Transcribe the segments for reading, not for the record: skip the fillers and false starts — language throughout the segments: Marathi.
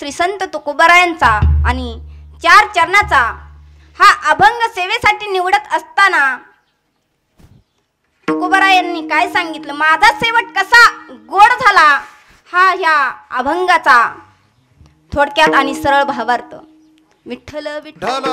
श्री संत तुकोबरायांचा आणि 4 चरणाचा हा अभंग सेवेसाठी निवडत असताना तुकोबरायांनी काय सांगितलं, माझा शेवट कसा गोड झाला, हा ह्या अभंगाचा थोडक्यात आणि सरळ भावार्थ. विठ्ठल विठ्ठल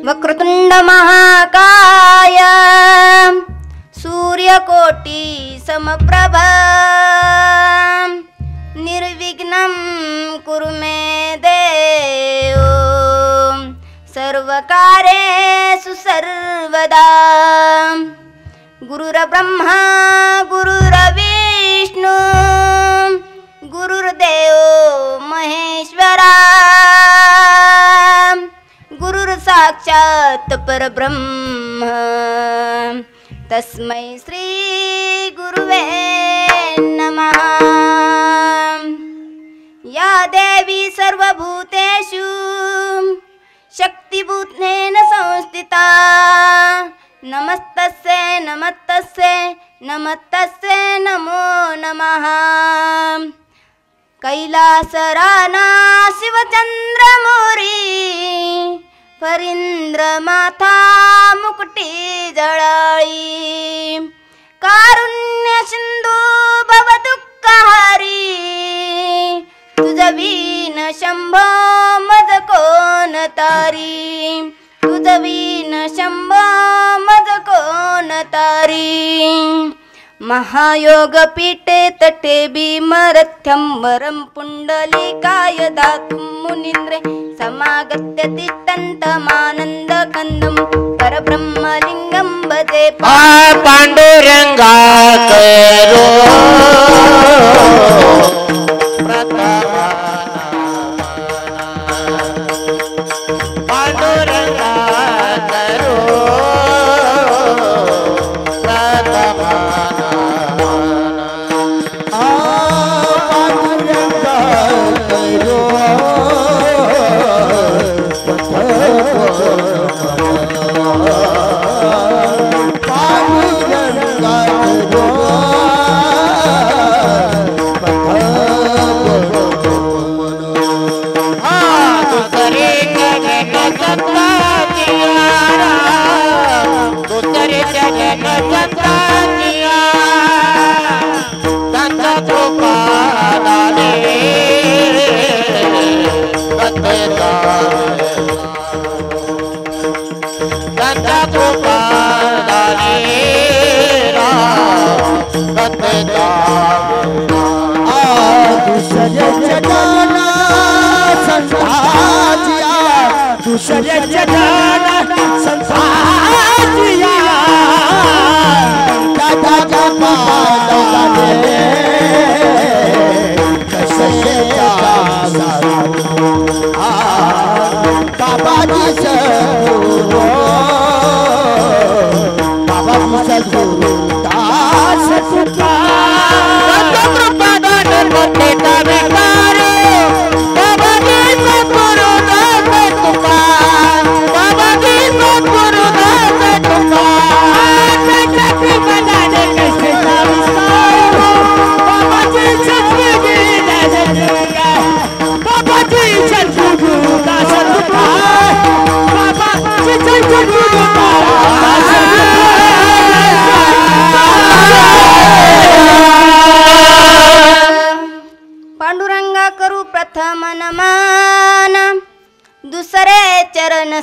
वक्रतुंड महाकाय सूर्यकोटी समप्रभ निर्विघ्नं कुरु मे देव सर्वकार्येषु सर्वदा. गुरुर्ब्रह्मा गुरुर्विष्णु गुरुर्देवो महेश्वरा गुरुर् साक्षात् परब्रह्म तस्मै श्री गुरुवे नमः. या देवी सर्वभूतेषु शक्तिभूतेन संस्थिता नमस्तस्यै नमस्तस्यै नमस्तस्यै नमो नमः. कैलासराना शिवचंद्रमोरी फरींद्र माथा मुकुटी जळाळी कारुण्य सिंधू भव दुःखहारी तुझवीन शंभो मज कोण तारी तुझवीन शंभो मज कोण तारी. महायोग पीठे तटे भीमरथ्यं वरं पुंडलिकाय दातुं मुनीन्द्रे समागत्य तिष्ठन्तमानन्द कन्दं परब्रह्मलिङ्गं भजे पांडुरंगा करो पांडुरंगा करो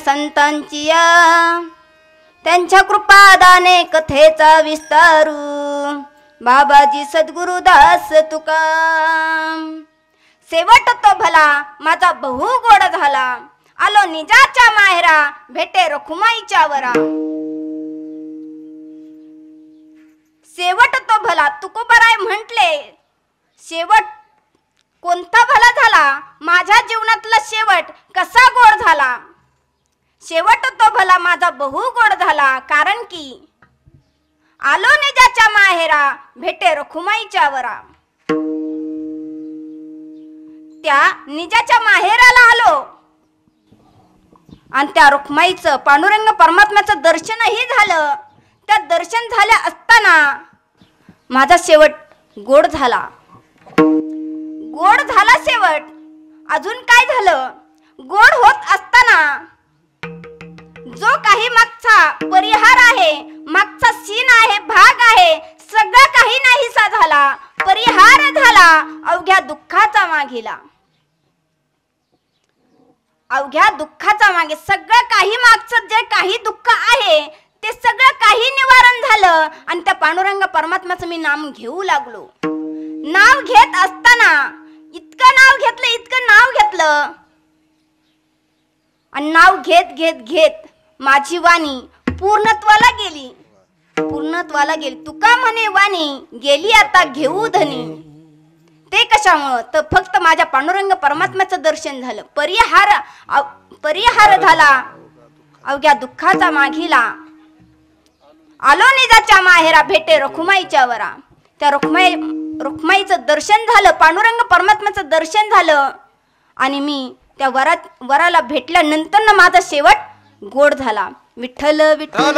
संतांचिया त्यांच्या कृपादाने कथेचा विस्तारू बाबाजी सद्गुरुदास तुका. शेवट तो भला माझा बहु गोड झाला आलो निजाच्या माहेरा भेटे रखुमाईच्या वरा. शेवट तो भला तुकोबराय म्हटले शेवट कोणता भला झाला माझ्या जीवनातला शेवट कसा गोड झाला. शेवट तो भला माझा बहु गोड झाला कारण की आलो निजाच्या माहेरा भेटे रखुमाईच्या वरा. त्या निजाच्या माहेराला आलो आणि त्या रुक्माईचं पांडुरंग परमात्म्याचं दर्शनही झालं. त्या दर्शन झाल्या असताना माझा शेवट गोड झाला. गोड झाला शेवट. अजून काय झालं? गोड होत असताना जो काही मागचा परिहार आहे, मागचा सीन आहे, भाग आहे, सगळं काही नाहीसा झाला. परिहार झाला अवघ्या दुःखाचा मागेला. अवघ्या दुःखाचा मागे सगळं काही मागचं जे काही दुःख आहे ते सगळं काही निवारण झालं. आणि त्या पांडुरंग परमात्म्याचं मी नाम घेऊ लागलो. नाव घेत असताना इतकं नाव घेतलं आणि नाव घेत घेत घेत माझी वाणी पूर्णत्वाला गेली. तुका म्हणे वाणी गेली आता घेऊ धनी. ते कशामुळं? तर फक्त माझ्या पांडुरंग परमात्म्याचं दर्शन झालं. परिहार झाला अवघ्या दुःखाचा मागीला. आलो निजाच्या माहेरा भेटे रखुमाईच्या वरा. त्या रुक्माईचं दर्शन झालं, पांडुरंग परमात्म्याचं दर्शन झालं आणि मी त्या वराला भेटल्यानंतर माझा शेवट गोड झाला. विठ्ठल विठ्ठल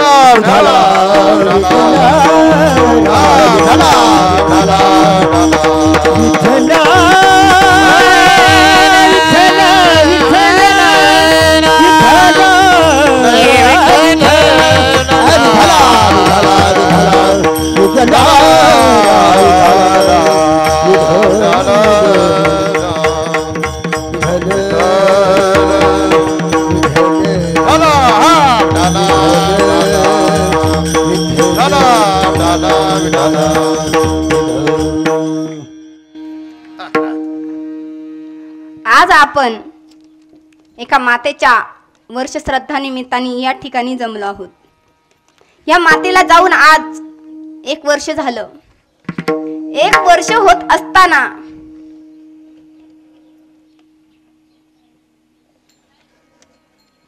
आज आपण एका मातेच्या वर्षश्रद्धा निमित्ताने या ठिकाणी जमलो आहोत. या मातेला जाऊन आज 1 वर्ष झालं. 1 वर्ष होत असताना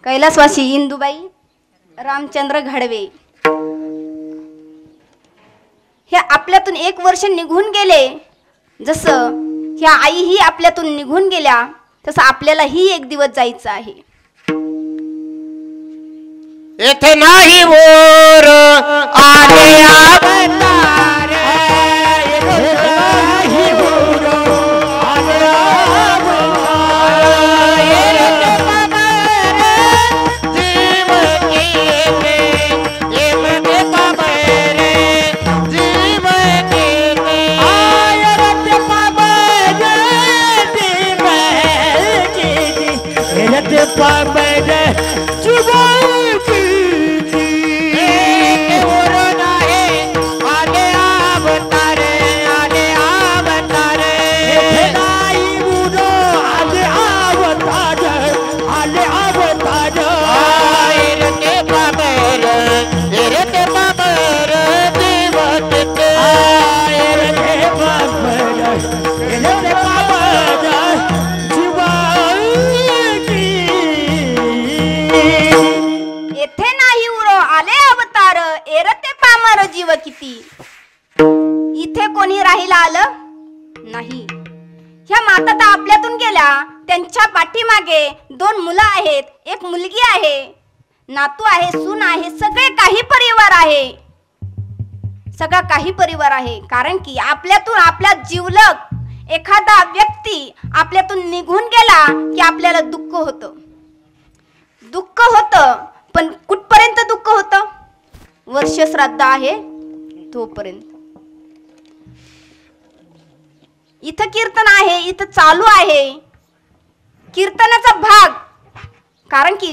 कैलासवासी इंदुबाई रामचंद्र घडवे हे आपल्यातून 1 वर्ष निघून गेले. जसं ह्या आई ही आपल्यातून निघून गेल्या तसं आपल्यालाही एक दिवस जायचं आहे. येथे नाही मोर आले अवतार. जीव किती. इथे कोणी राहिला आलं नाही. ह्या माता तर आपल्यातून गेल्या. त्यांच्या पाठीमागे 2 मुलं आहेत, 1 मुलगी आहे, नातू आहे, सून आहे, सगळे काही परिवार आहे. सगळा काही परिवार आहे. कारण की आपल्यातून आपला जीवलग एखादा व्यक्ती आपल्यातून निघून गेला की आपल्याला दुःख होतं. दुःख होतं, पण कुठपर्यंत दुःख होतं? वर्ष श्राद्ध आहे तोपर्यंत. इथं कीर्तन आहे, इथं चालू आहे कीर्तनाचा भाग. कारण की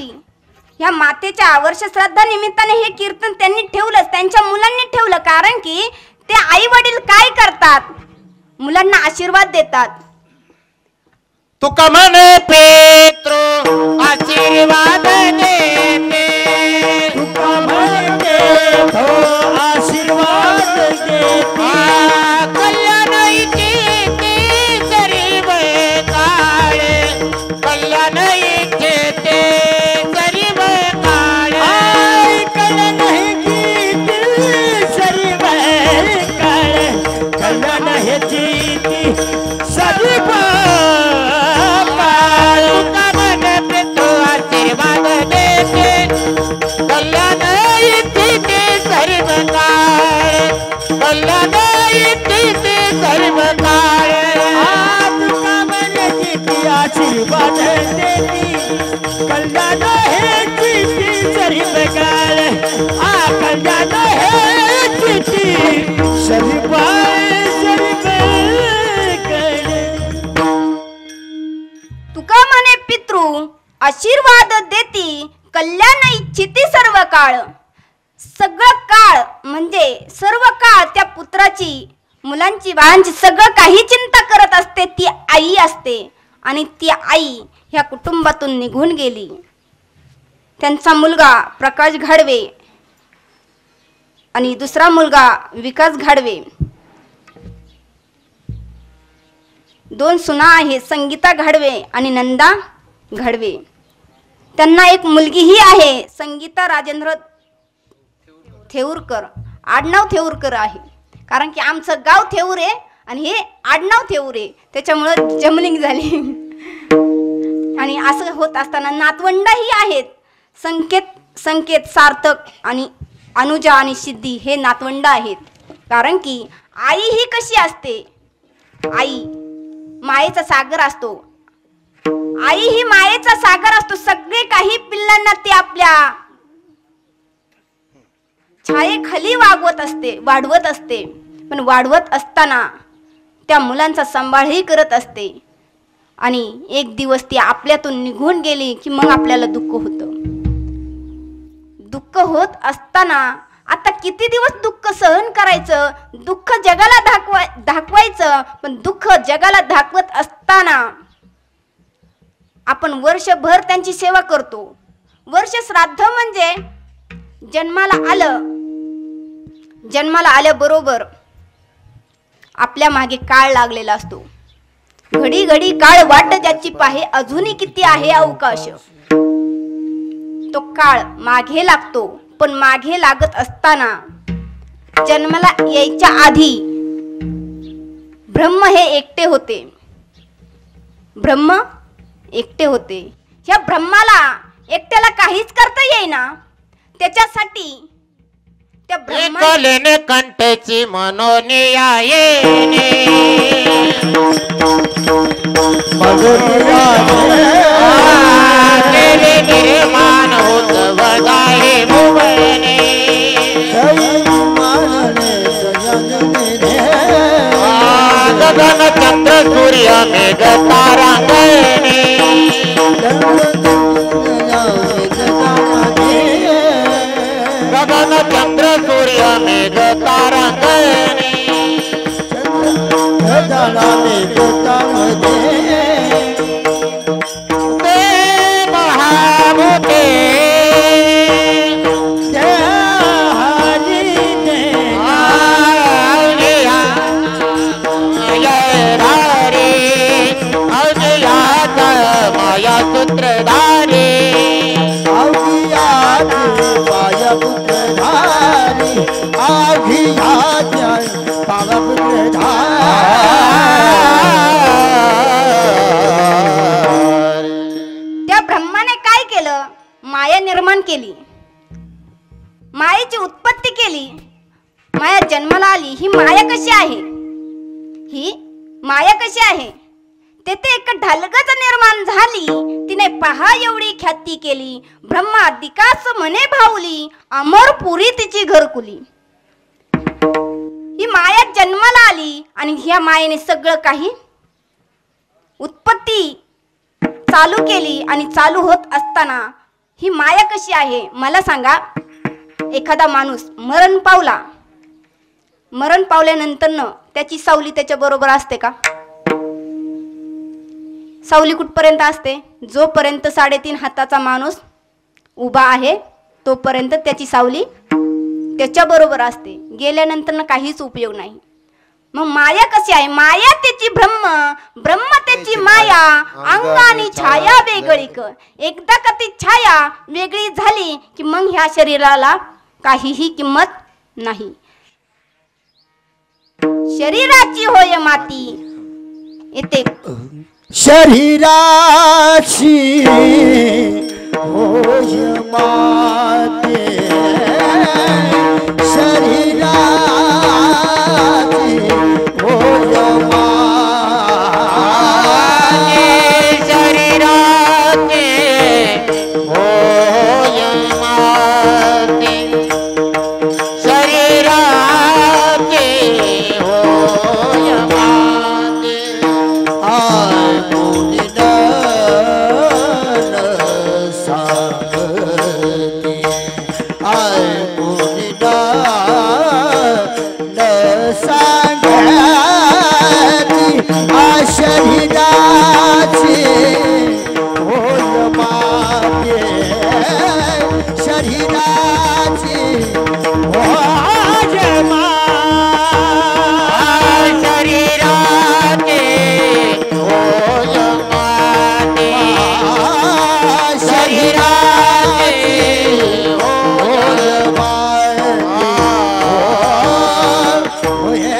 ह्या मातेच्या वर्ष श्राद्धा निमित्ताने हे कीर्तन त्यांनी ठेवलं, त्यांच्या मुलांनी ठेवलं. कारण की ते आई वडील काय करतात? मुलांना आशीर्वाद देतात. तुका म्हणे पेत्रो आशीर्वाद देते. तुका म्हणे आशीर्वाद देते. कल्याण इच्छिते गरीब काळे. कल्याण इच्छिते गरीब काळे. कल्याण इच्छिते गरीब काळे. कल्याण इच्छिते गरीब काळे. तुका म्हणे पेत्रो आशीर्वाद दे. इथे सर्व काळ कल्याण इथे सर्व काळ तुका म्हणे किती आशीर्वाद देती कल्याण हे चिती सर्व काळ कल्याण हे चिती सर्व तुका म्हणे पितृ आशीर्वाद देती कल्याण इच्छिती सर्व काळ. सगळं काळ म्हणजे सर्व काळ त्या पुत्राची मुलांची बाळांची सगळं काही चिंता करत असते ती आई असते. आणि ती आई ह्या कुटुंबातून निघून गेली. त्यांचा मुलगा प्रकाश घाडवे आणि दुसरा मुलगा विकास घाडवे. दोन सुना आहेत संगीता घाडवे आणि नंदा घाडवे. त्यांना एक मुलगीही आहे संगीता राजेंद्र थेऊरकर. आडनाव थेऊरकर आहे कारण की आमचं गाव थेऊर आहे आणि हे आडनाव थेऊर आहे त्याच्यामुळं जमलिंग झाली. आणि असं होत असताना नातवंडही आहेत संकेत सार्थक आणि अनुजा आणि सिद्धी हे नातवंड आहेत. कारण की आई ही कशी असते आई मायेचा सागर असतो. आई ही मायेचा सागर असतो. सगळे काही पिल्लांना ती आपल्या छायेखाली वाढवत असते. पण वाढवत असताना त्या मुलांचा सांभाळही करत असते. आणि एक दिवस ती आपल्यातून निघून गेली की मग आपल्याला दुःख होतं. दुःख होत असताना आता किती दिवस दुःख सहन करायचं. दुःख जगाला दाखवायचं. पण दुःख जगाला दाखवत असताना आपण वर्षभर त्यांची सेवा करतो. वर्ष श्राद्ध म्हणजे जन्माला आल्याबरोबर आपल्या मागे काळ लागलेला असतो. घडी घडी काळ वाट ज्याची पाहे अजूनही किती आहे अवकाश. तो काळ मागे लागतो. पण मागे लागत असताना जन्माला यायच्या आधी ब्रह्म हे एकटे होते. ह्या ब्रह्माला एकट्याला काहीच करता येईना. त्याच्यासाठी त्या कलेने कंठची मनोन येणे निर्माण होत वदाहे भुवने गगन चंद्र सूर्य मेघ तारांगणे गगन चंद्र सूर्य मेघ तारांगणे महाभूते माया सूत्रधारी त्या ब्रह्माने काय केलं. माया निर्माण केली. मायेची उत्पत्ती केली. माया जन्माला आली. ही माया कशी आहे तेथे एक ढलगज निर्माण झाली. तिने पहा एवढी ख्याती केली. ब्रह्मादिकास म्हणे भावली अमरपुरी तिची घरकुली. ही माया जन्माला आली आणि ह्या मायेने सगळं काही उत्पत्ती चालू केली. आणि चालू होत असताना ही माया कशी आहे मला सांगा. एखादा माणूस मरण पावल्यानंतर त्याची सावली त्याच्या बरोबर असते का. सावली कुठपर्यंत असते. जोपर्यंत 3.5 हाताचा माणूस उभा आहे तोपर्यंत त्याची सावली त्याच्या बरोबर असते. गेल्यानंतर काहीच उपयोग नाही. मग माया कशी आहे. माया त्याची ब्रह्म त्याची माया अंगानी छाया वेगळीक. एकदा का ती छाया वेगळी झाली की मग ह्या शरीराला काहीही किंमत नाही. शरीराची होय माती येते शरीराची होय माती शरीराचे होय माती शरीराचे होय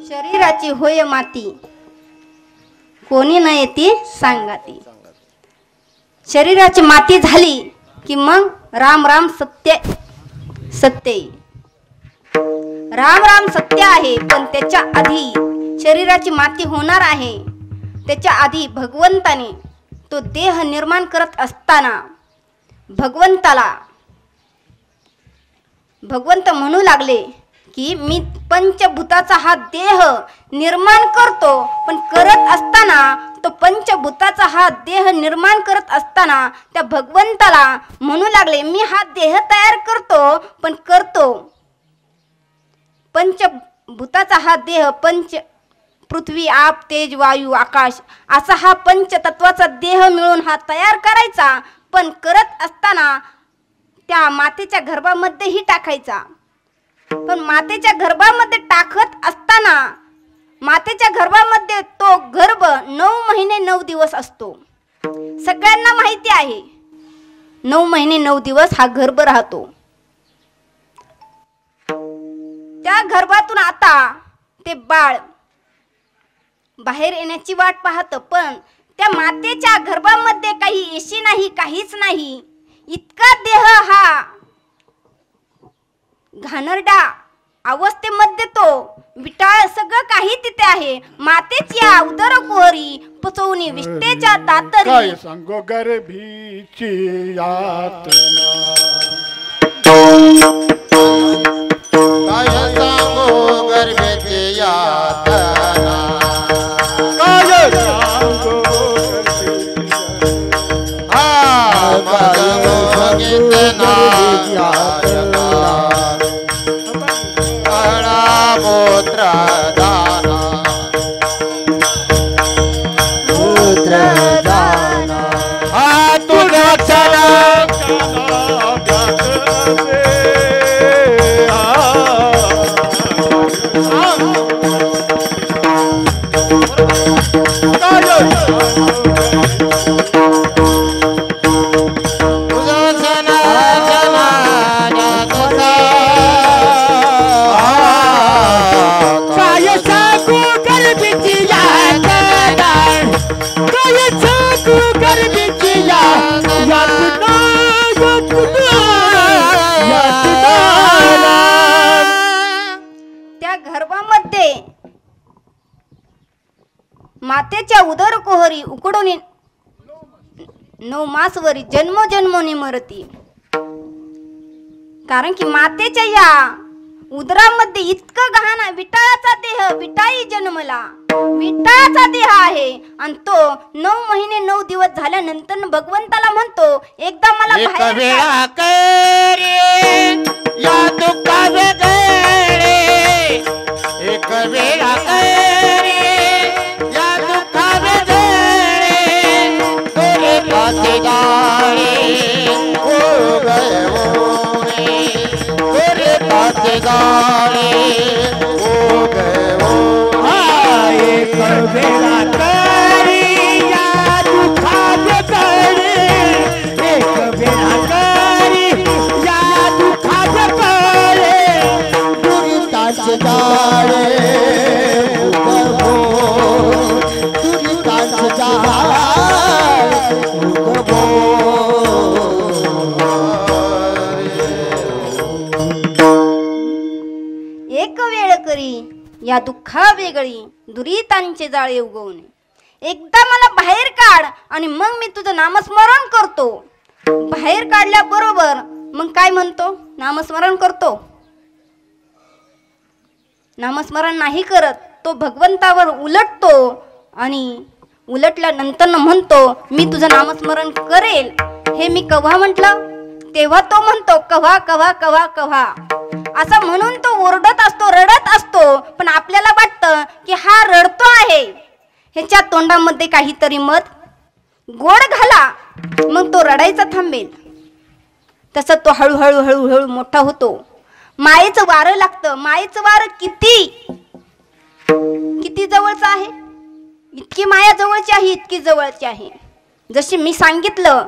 शरीराची होय माती कोणी न येती सांगाती. शरीराची माती झाली की मग राम राम सत्य सत्य राम राम सत्य आहे. पण त्याच्या आधी शरीराची माती होणार आहे. त्याच्या आधी भगवंताने तो देह निर्माण करत असताना भगवंत म्हणू लागले की मी पंचभूताचा हा देह निर्माण करतो. पण करत असताना तो पंचभूताचा हा देह निर्माण करत असताना त्या भगवंताला म्हणू लागले मी हा देह तयार करतो. पण करतो पंचभूताचा हा देह पृथ्वी आप तेज वायू आकाश असा हा पंचतत्वाचा देह मिळून हा तयार करायचा. पण करत असताना त्या मातेच्या गर्भामध्येही टाकायचा. पण मातेच्या गर्भामध्ये टाकत असताना मातेच्या गर्भामध्ये तो गर्भ 9 महिने 9 दिवस असतो. सगळ्यांना माहिती आहे 9 महिने 9 दिवस हा गर्भ राहतो. त्या गर्भातून आता ते बाळ बाहेर येण्याची वाट पाहतं. पण त्या मातेच्या गर्भामध्ये काही एशी नाही काहीच नाही. इतका देह हा घाणरडा अवस्थेमध्ये तो विटाळ सगळं काही तिथे आहे. मातेची या उदर कुहरी पुचवणी विष्टेच्या दातरी काय सांगो गर्भीची यातना काय सांगो गर्भेची यातना काय सांगो गीतना पुत्र दाना तुझ्या मातेच्या उदर कोहरी उकडून 9 मासवरी जन्मोजन्मोनी मरती. कारण की मातेच्या या उदरामध्ये इतकं गहन विटाळाचा देह विटाळी जन्मला विटाळाचा देह आहे. आणि तो 9 महिने 9 दिवस झाल्यानंतर भगवंताला म्हणतो एकदा मला बाहेर वेळा करे या दुःखावे गळे एक वेळा करे या दुःखावे गळे तेरे पासे गाळे हो गए वो रे तेरे पासे गाळे हो गए वो एक वेळा करी या दुःखावे गळे एक वेळा करी या दुःखावे गळे दुरिताचे जाळे उगवो दुरिताचे जाळे उगवो एक वेळ करी या दुःखा वेगळी दुरितांचे जाळे उगवणे. एकदा मला बाहेर काढ आणि मग मी तुझं नामस्मरण करतो. बाहेर काढल्याबरोबर मग काय म्हणतो नामस्मरण करतो. नामस्मरण नाही करत तो भगवंतावर उलटतो आणि उलटल्यानंतर म्हणतो मी तुझं नामस्मरण करेल. हे मी कव्हा म्हटलं तेव्हा तो म्हणतो कव्हा कव्हा कव्हा कव्हा असं म्हणून तो ओरडत असतो रडत असतो. पण आपल्याला वाटतं की हा रडतो आहे ह्याच्या तोंडामध्ये काहीतरी मध गोड घाला मग तो रडायचा थांबेल. तसं तो हळूहळू हळूहळू मोठा होतो. मायेचं वारं लागतं. मायेचं वारं किती जवळचं आहे. इतकी माया जवळची आहे, इतकी जवळची आहे. जशी मी सांगितलं,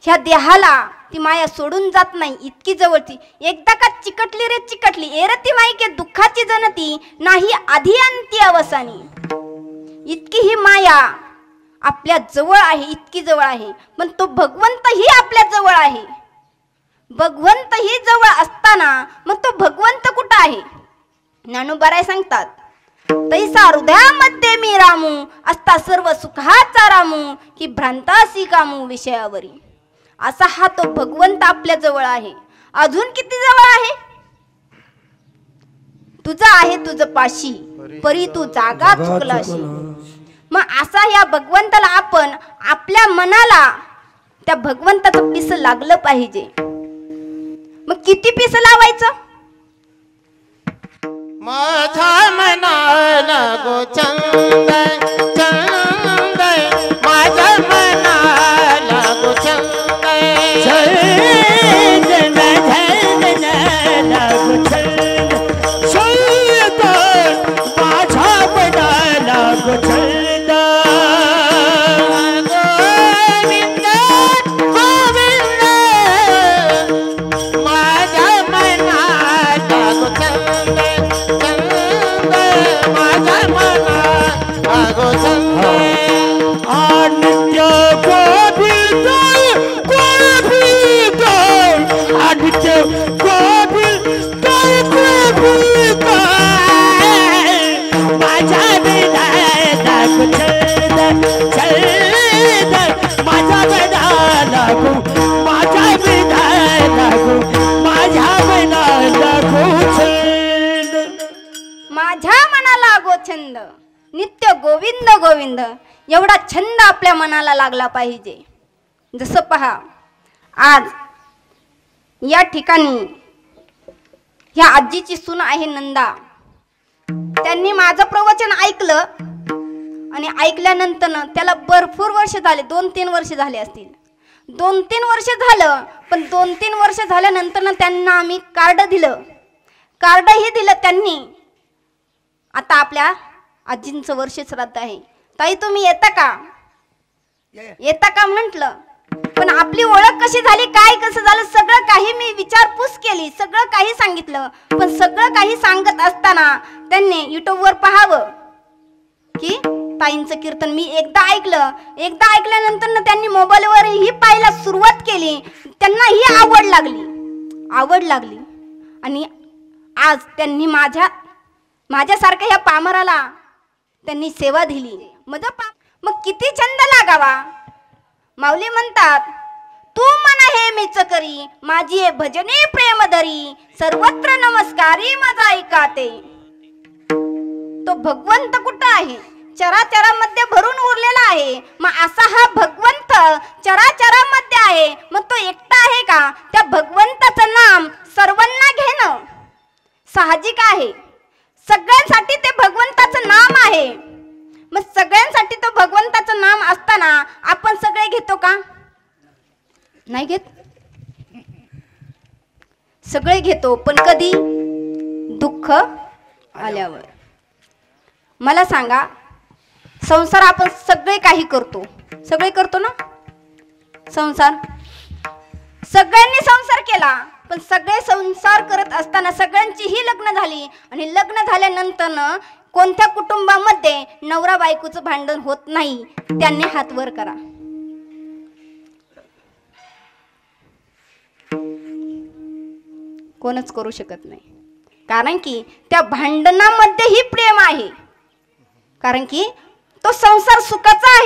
ह्या देहाला ती माया सोडून जात नाही, इतकी जवळची. एकदा का चिकटली रे चिकटली, एरती मायके दुःखाची जनती, नाही आधी अंती अवसानी. इतकी ही माया आपल्या जवळ आहे, इतकी जवळ आहे. पण तो भगवंतही आपल्या जवळ आहे. भगवंतही जवळ असताना मग तो भगवंत कुठं आहे. ज्ञानोबाराय सांगतात, तैसा हृदयामध्ये मी रामू, असता सर्व सुखाचा रामू, की भ्रांतासी कामू विषयावरी. असा हा तो भगवंत आपल्या जवळ आहे. अजून किती जवळ आहे. तुझं आहे तुझं पाशी, परी तू जागा चुकलाशी. मग असा या भगवंताला आपण आपल्या मनाला त्या भगवंताचं पिस लागलं पाहिजे. मग किती पिस लावायचं. माझ्या मनाला गो चंद चंद, माझ्या मनाला गो चंद छंद. नित्य गोविंद गोविंद एवढा छंद आपल्या मनाला लागला पाहिजे. जसं पहा, आज या ठिकाणी ह्या आजीची सून आहे नंदा. त्यांनी माझं प्रवचन ऐकलं आणि ऐकल्यानंतर त्याला भरपूर वर्ष झाले, 2-3 वर्ष झाले असतील. 2-3 वर्ष झालं. पण 2-3 वर्ष झाल्यानंतर त्यांना आम्ही कार्ड दिलं. कार्डही दिलं त्यांनी. आता आपल्या आजींचं वर्ष श्राद्ध आहे. ताई तुम्ही येता का, येता का म्हटलं. पण आपली ओळख कशी झाली, काय कसं झालं, सगळं काही मी विचारपूस केली, सगळं काही सांगितलं. पण सगळं काही सांगत असताना त्यांनी युट्यूबवर पाहावं की ताईंचं कीर्तन मी एकदा ऐकलं. एकदा ऐकल्यानंतर त्यांनी मोबाईलवरही पाहायला सुरुवात केली. त्यांना ही आवड लागली. आणि आज त्यांनी माझ्यासारख्या ह्या पामराला त्यांनी सेवा दिली. मग किती छंद लागावा. माऊली म्हणतात, तू मन हे मीच करी, माझी हे भजने प्रेम धरी, सर्वत्र नमस्कारी माझा ऐकाते. तो भगवंत कुठं आहे. चराचरामध्ये भरून उरलेला आहे. मग असा हा भगवंत चराचरामध्ये आहे. मग तो एकटा आहे का. त्या भगवंताचं नाम सर्वांना घेणं साहजिक आहे. सगळ्यांसाठी ते भगवंताचं नाम आहे. मग सगळ्यांसाठी तो भगवंताचं नाम असताना आपण सगळे घेतो का. नाही घेत. सगळे घेतो, पण कधी दुःख आल्यावर. मला सांगा, संसार आपण सगळे काही करतो, सगळे करतो ना संसार. सगळ्यांनी संसार केला. पण सगळे संसार करत असताना सगळ्यांचीही लग्न झाली. आणि लग्न झाल्यानंतर कोणत्या कुटुंबामध्ये नवरा बायकोचं भांडण होत नाही. त्यांनी हात वर करा. कोणच करू शकत नाही. कारण की त्या भांडणामध्येही प्रेम आहे. कारण की तो संसार सुखाचा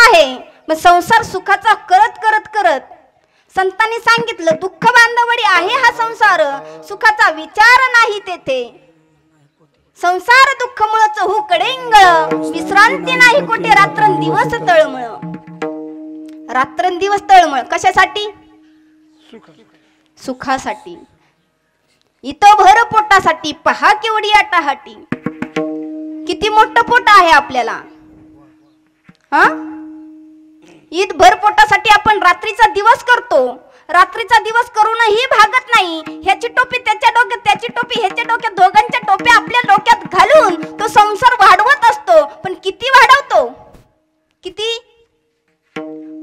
आहे. मग संसार सुखाचा करत करत करत संतांनी सांगितलं, दुःख बांधवडी आहे हा संसार, सुखाचा विचार नाही तेथे. संसार दुःख मुळच हो कडेंगळ, विश्रांती नाही कोठे रात्रंदिवस तळमळ. रात्रंदिवस तळमळ कशासाठी. सुखासाठी. इथं भर पोटासाठी पहा केवढी आटाहाटी. किती मोठं पोट आहे आपल्याला. ईद भर पोटासाठी आपण रात्रीचा दिवस करतो. रात्रीचा दिवस करूनही भागत नाही. ह्याची टोपी त्याच्या डोक्यात, त्याची टोपी ह्याच्या डोक्यात, दोघांच्या टोप्या आपल्या डोक्यात घालून तो संसार वाढवत असतो. पण किती वाढवतो? किती?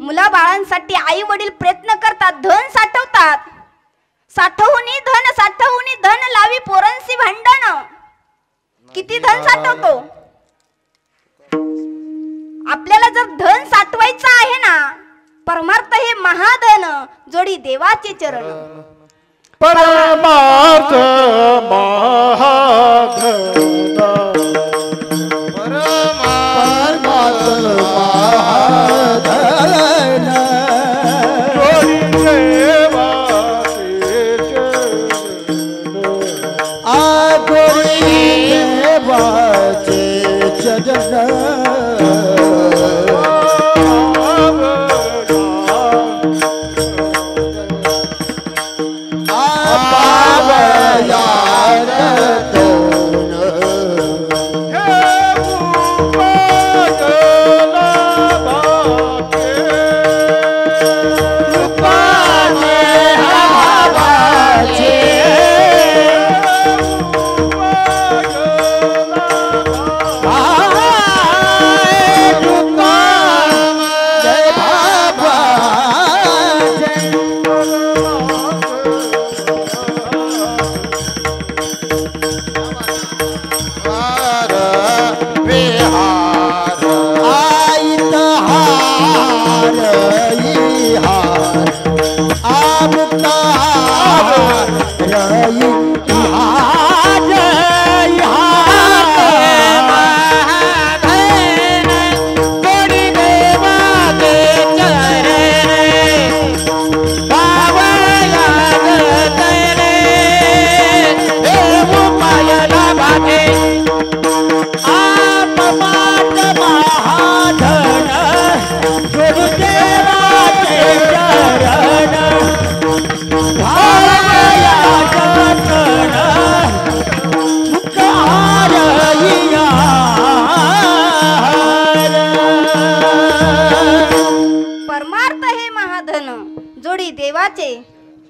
मुलाबाळांसाठी आई वडील प्रयत्न करतात, धन साठवतात. साठवूनी धन लावी पोरांसी भांडण. किती धन साठवतो? आपल्याला जर धन साठवायचं आहे ना, परमार्थ हे महाधन जोडी देवाचे चरण. परमार्थ महाधन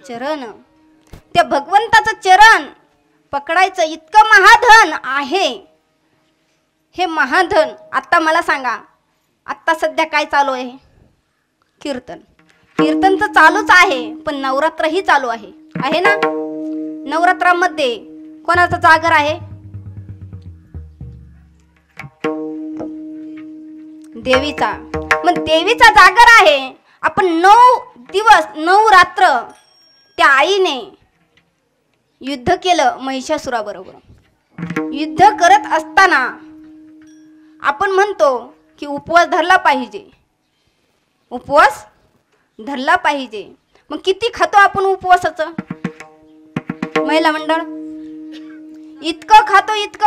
चरण. त्या भगवंताचं चरण पकडायचं इतकं महाधन आहे. हे महाधन आता मला सांगा, आता सध्या काय चालू आहे? कीर्तन. कीर्तन तर चालूच आहे, पण नवरात्रही चालू आहे ना. नवरात्रामध्ये कोणाचा जागर आहे? देवीचा. मग देवीचा जागर आहे. आपण 9 दिवस 9 रात्र त्या आईने युद्ध केलं महिषासुराबरोबर. युद्ध करत असताना आपण म्हणतो की उपवास धरला पाहिजे, उपवास धरला पाहिजे. मग किती खातो आपण उपवासाचं? महिला मंडळ इतकं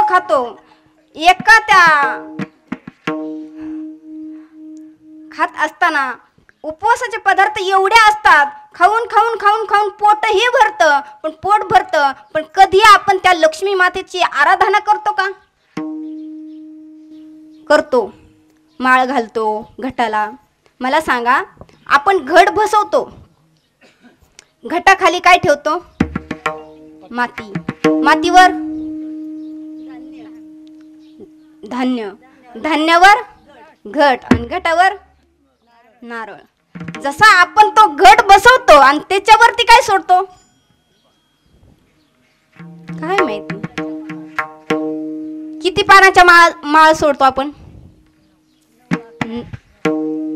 खातो. एका त्या खात असताना उपवासाचे पदार्थ एवढे असतात, खाऊन पोटही भरतं, पण पोट भरतं, पण कधी आपण त्या लक्ष्मी मातेची आराधना करतो का? करतो. माळ घालतो घटाला. मला सांगा, आपण घट बसवतो, घटाखाली काय ठेवतो? माती. मातीवर धान्य, धान्यावर घट आणि घटावर नारळ. जसा आपण तो घट बसवतो आणि त्याच्यावरती काय सोडतो काय माहिती? किती पानाच्या माळ सोडतो आपण?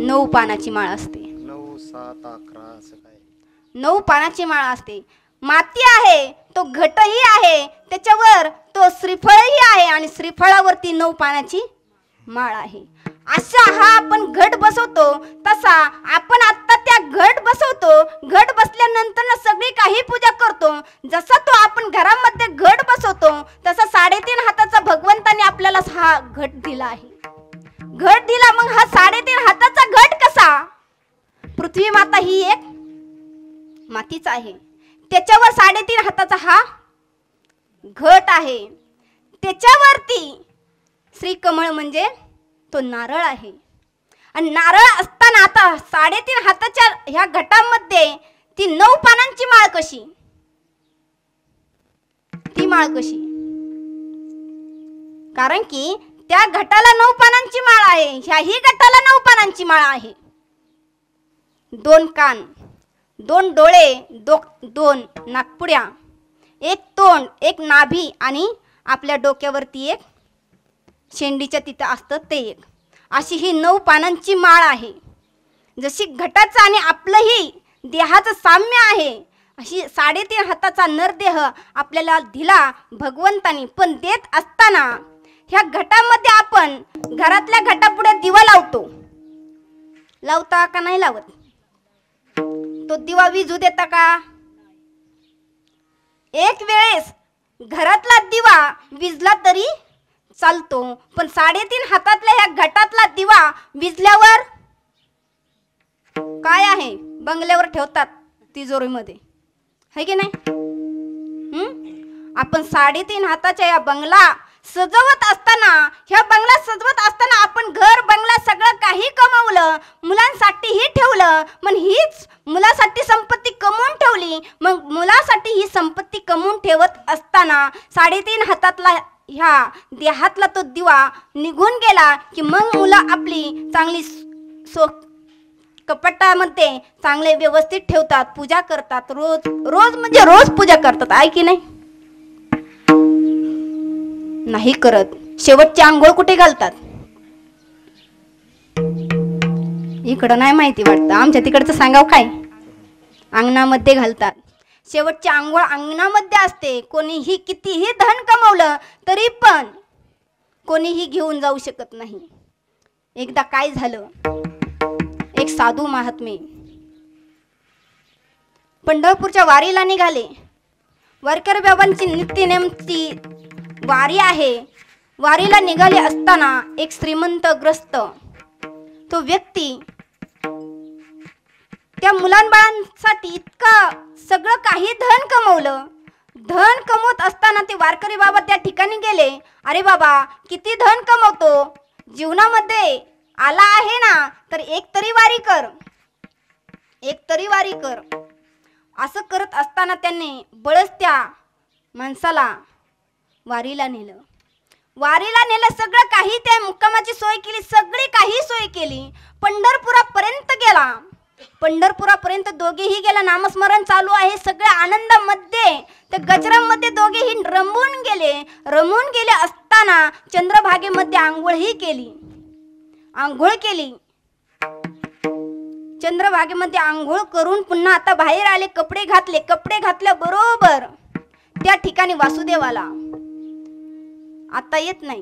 9 पानाची माळ असते. 9, 7, 11 असं काय? 9 पानाची माळ असते. माती आहे, तो घटही आहे, त्याच्यावर तो श्रीफळही आहे आणि श्रीफळावरती 9 पानाची माळ आहे. अशा हा आपण घट बसवतो, तसा आपण आता त्या घट बसवतो. घट बसल्यानंतर सगळी काही पूजा करतो. जसा तो आपण घरामध्ये घट बसवतो, तसा 3.5 हाताचा भगवंताने आपल्याला हा घट दिला आहे. घट दिला. मग हा 3.5 हाताचा घट कसा? पृथ्वी माता ही एक मातीच आहे, त्याच्यावर 3.5 हाताचा हा घट आहे. त्याच्यावरती श्रीकमळ म्हणजे तो नारळ आहे. आणि नारळ असताना आता 3.5 हाताच्या ह्या घटामध्ये ती 9 पानांची माळ कशी? ती माळ कशी? कारण की त्या घटाला 9 पानांची माळ आहे, ह्याही घटाला 9 पानांची माळ आहे. 2 कान, 2 डोळे, 2 नाकपुड्या, 1 तोंड, 1 नाभी आणि आपल्या डोक्यावरती एक शेंडीच्या तिथं असतं ते एक. अशी ही 9 पानांची माळ आहे. जशी घटाचं आणि आपलंही देहाचं साम्य आहे, अशी 3.5 हाताचा नरदेह आपल्याला दिला भगवंतानी. पण देत असताना ह्या घटामध्ये आपण घरातल्या घटापुढे दिवा लावतो. लावता का नाही लावत? तो दिवा विझू देता का? एक वेळेस घरातला दिवा विझला तरी चालतो, पण 3.5 हातातल्या ह्या घटातला दिवा विझल्यावर काय आहे? बंगल्यावर ठेवतात तिजोरीमध्ये, है की नाही? आपण 3.5 हाताच्या या बंगला सजवत असताना, ह्या बंगला सजवत असताना आपण घर बंगला सगळं काही कमवलं, मुलांसाठीही ठेवलं. मग हीच मुलासाठी संपत्ती कमवून ठेवली. मग मुलासाठी ही संपत्ती कमवून ठेवत असताना 3.5 हातातला ह्या देहातला तो दिवा निघून गेला की मग मुलं आपली चांगली कपाटामध्ये चांगले व्यवस्थित ठेवतात, पूजा करतात. रोज रोज म्हणजे रोज पूजा करतात, आहे की नाही? नाही करत. शेवटची आंघोळ कुठे घालतात? इकडं नाही माहिती वाटतं, आमच्या तिकडचं सांगाव काय? अंगणामध्ये घालतात. शेवटची आंघोळ अंगणामध्ये असते. कोणीही कितीही धन कमवलं तरी पण कोणीही घेऊन जाऊ शकत नाही. एकदा काय झालं, एक साधू महात्मे पंढरपूरच्या वारीला निघाले. वारकरी बाबांची नित्यनेमची वारी आहे. वारीला निघाले असताना एक श्रीमंत ग्रस्त तो व्यक्ती त्या मुलांबाळांसाठी इतकं सगळं काही धन कमवलं. धन कमवत असताना ते वारकरी बाबा त्या ठिकाणी गेले. अरे बाबा, किती धन कमवतो, जीवनामध्ये आला आहे ना, तर एक तरी वारी कर, एक तरी वारी कर. असं करत असताना त्यांनी बळच त्या माणसाला वारीला नेलं. वारीला नेलं, सगळं काही त्या मुक्कामाची सोय केली, सगळी काही सोय केली. पंढरपुरापर्यंत गेला. पंढरपुरापर्यंत दोघेही गेला. नामस्मरण चालू आहे. सगळ्या आनंदामध्ये त्या गजरामध्ये दोघेही रमून गेले. रमून गेले असताना चंद्रभागेमध्ये आंघोळही केली. आंघोळ केली. चंद्रभागेमध्ये आंघोळ करून पुन्हा आता बाहेर आले. कपडे घातले. कपडे घातल्याबरोबर त्या ठिकाणी वासुदेव आला. आता येत नाही.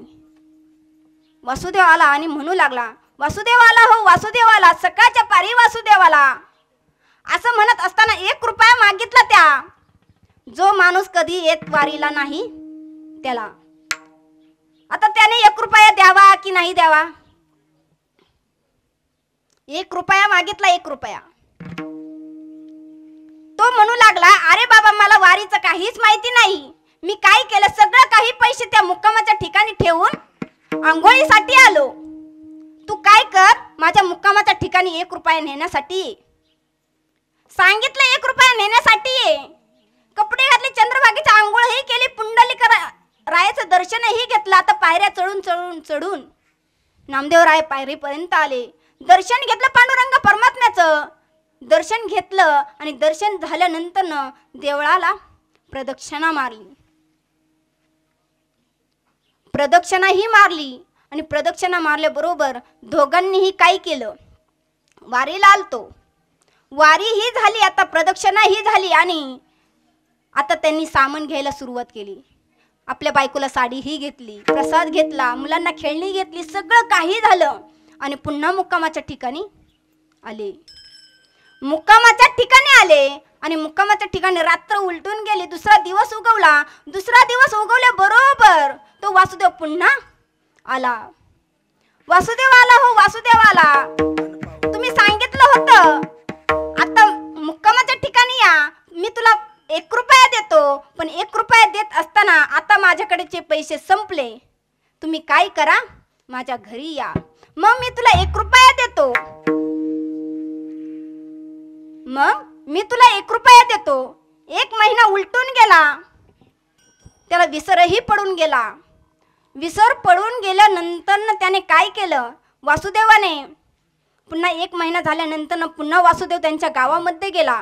वासुदेव आला आणि म्हणू लागला, वासुदेव आला हो, वासुदेव आला, सकाळच्या पारी वासुदेव आला. असं म्हणत असताना 1 रुपया मागितला त्या जो माणूस कधी येत वारीला नाही त्याला. आता त्याने 1 रुपया द्यावा की नाही द्यावा? 1 रुपया मागितला. 1 रुपया. तो म्हणू लागला, अरे बाबा, मला वारीचं काहीच माहिती नाही. मी काय केलं, सगळं काही पैसे त्या मुक्कामाच्या ठिकाणी ठेवून आंघोळीसाठी आलो. तू काय कर, माझ्या मुक्कामाच्या ठिकाणी 1 रुपया नेण्यासाठी ये. सांगितलं 1 रुपया नेण्यासाठी ये. कपडे घातले, चंद्रभागेची आंघोळही केली, पुंडलिक रायाचं दर्शनही घेतलं. आता पायऱ्या चढून नामदेव राय पायरीपर्यंत आले. दर्शन घेतलं, पांडुरंग परमात्म्याचं दर्शन घेतलं आणि दर्शन झाल्यानंतर देवळाला प्रदक्षिणा मारली. प्रदक्षिणाही मारली आणि प्रदक्षिणा मारल्याबरोबर दोघांनीही काय केलं, वारीला आलतो. वारीही झाली, आता प्रदक्षिणाही झाली आणि आता त्यांनी सामान घ्यायला सुरुवात केली. आपल्या बायकोला साडीही घेतली, प्रसाद घेतला, मुलांना खेळणी घेतली, सगळं काही झालं आणि पुन्हा मुक्कामाच्या ठिकाणी आले. मुक्कामाच्या ठिकाणी आले आणि मुक्कामाच्या ठिकाणी रात्र उलटून गेली. दुसरा दिवस उगवला. दुसरा दिवस उगवल्याबरोबर तो वासुदेव पुन्हा आला. वासुदेव आला हो, वासुदेव आला. तुम्ही सांगितलं होतं आता मुक्कामाच्या ठिकाणी या, मी तुला 1 रुपया देतो. पण 1 रुपया देत असताना आता माझ्याकडेचे पैसे संपले. तुम्ही काय करा, माझ्या घरी या, मग मी तुला 1 रुपया देतो. मग मी तुला 1 रुपया देतो. 1 महिना उलटून गेला, त्याला विसरही पडून गेला. विसर पडून गेल्यानंतर त्याने काय केलं, वासुदेवाने पुन्हा 1 महिना झाल्यानंतर पुन्हा वासुदेव त्यांच्या गावामध्ये गेला.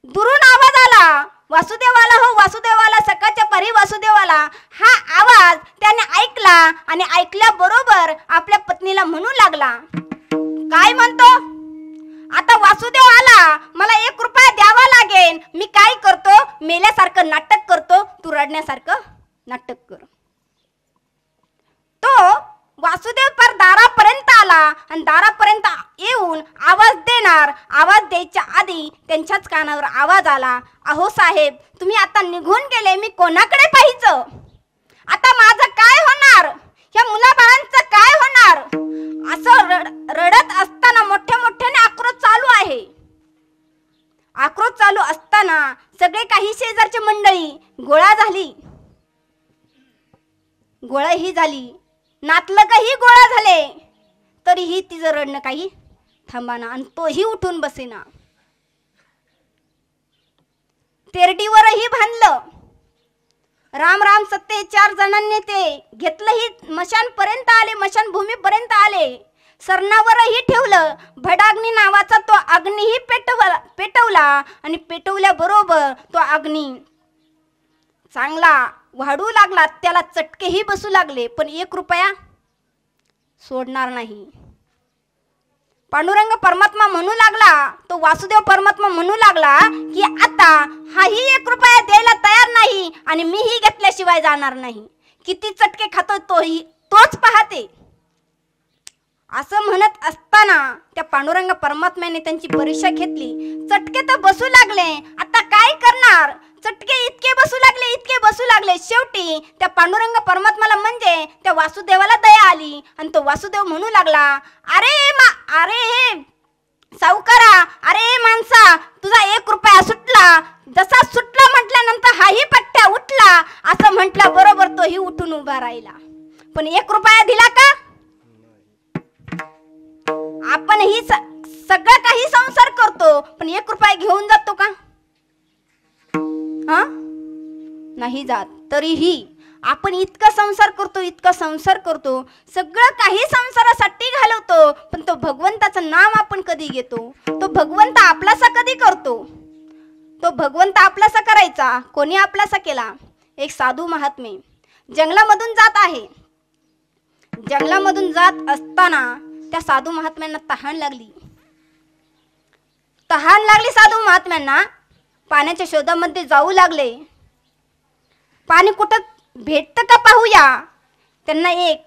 दुरून आवाज आला वासुदेवाला, हो वासुदेवाला, सकाळच्या परी वासुदेवाला. हा आवाज त्याने ऐकला आणि ऐकल्याबरोबर आपल्या पत्नीला म्हणू लागला. काय म्हणतो, आता वासुदेव आला, मला 1 रुपया द्यावा लागेल. मी काय करतो, मेल्यासारखं नाटक करतो, तू रडण्यासारखं नाटक कर. तो वासुदेव पर दारापर्यंत आला आणि दारापर्यंत येऊन आवाज देणार. आवाज द्यायच्या आधी त्यांच्याच कानावर आवाज आला, अहो साहेब, तुम्ही आता निघून गेले, मी कोणाकडे पाहायचं? आता माझं काय होणार? या मुलाबाळांचं काय होणार? असं रडत असताना मोठ्याने आक्रोश चालू आहे. आक्रोश चालू असताना सगळे काही शेजारची मंडळी गोळा झाली. गोळाही झाली, नातलगही गोळा झाले, तरीही तिचं रडणं काही थांबाना आणि तोही उठून बसेना. तेरडीवरही बांधलं. राम राम सत्ते 4 जणांनी ते घेतलंही, मशानपर्यंत आले, मशानभूमीपर्यंत आले. सरणावरही ठेवलं. भडाग्नी नावाचा तो अग्नीही पेटवला आणि पेटवल्याबरोबर तो अग्नी चांगला वाढू लागला. त्याला चटकेही बसू लागले, पण 1 रुपया सोडणार नाही. पांडुरंग परमात्मा म्हणू लागला, तो वासुदेव परमात्मा म्हणू लागला की आता हाही 1 रुपया द्यायला तयार नाही आणि मीही घेतल्याशिवाय जाणार नाही. किती चटके खातो तोच पाहते. असं म्हणत असताना त्या पांडुरंग परमात्म्याने त्यांची परीक्षा घेतली. चटके तर बसू लागले, आता काय करणार? चटके इतके बसू लागले. शेवटी त्या पांडुरंग परमात्म्याला म्हणजे त्या वासुदेवाला दया आली आणि तो वासुदेव म्हणू लागला, अरे सावकारा, अरे माणसा, तुझा 1 रुपया सुटला. जसा सुटला म्हटल्यानंतर हाही पट्ट्या उठला. असं म्हटल्या बरोबर तोही उठून उभा राहिला. पण 1 रुपया दिला का? आपण ही सगळं काही संसार करतो, पण 1 रुपया घेऊन जातो का? नाही जात. तरीही आपण इतका संसार करतो, सगळं काही संसारासाठी घालवतो, पण तो भगवंताचं नाम आपण कधी घेतो? तो भगवंत आपलासा कधी करतो? तो भगवंत आपलासा करायचा कोणी आपलासा केला? एक साधू महात्मे जंगलामधून जात आहे. जंगलामधून जात असताना त्या साधू महात्म्यांना तहान लागली. साधू महात्म्यांना पाण्याच्या शोधामध्ये जाऊ लागले. पाणी कुठं भेटतं का पाहूया. त्यांना एक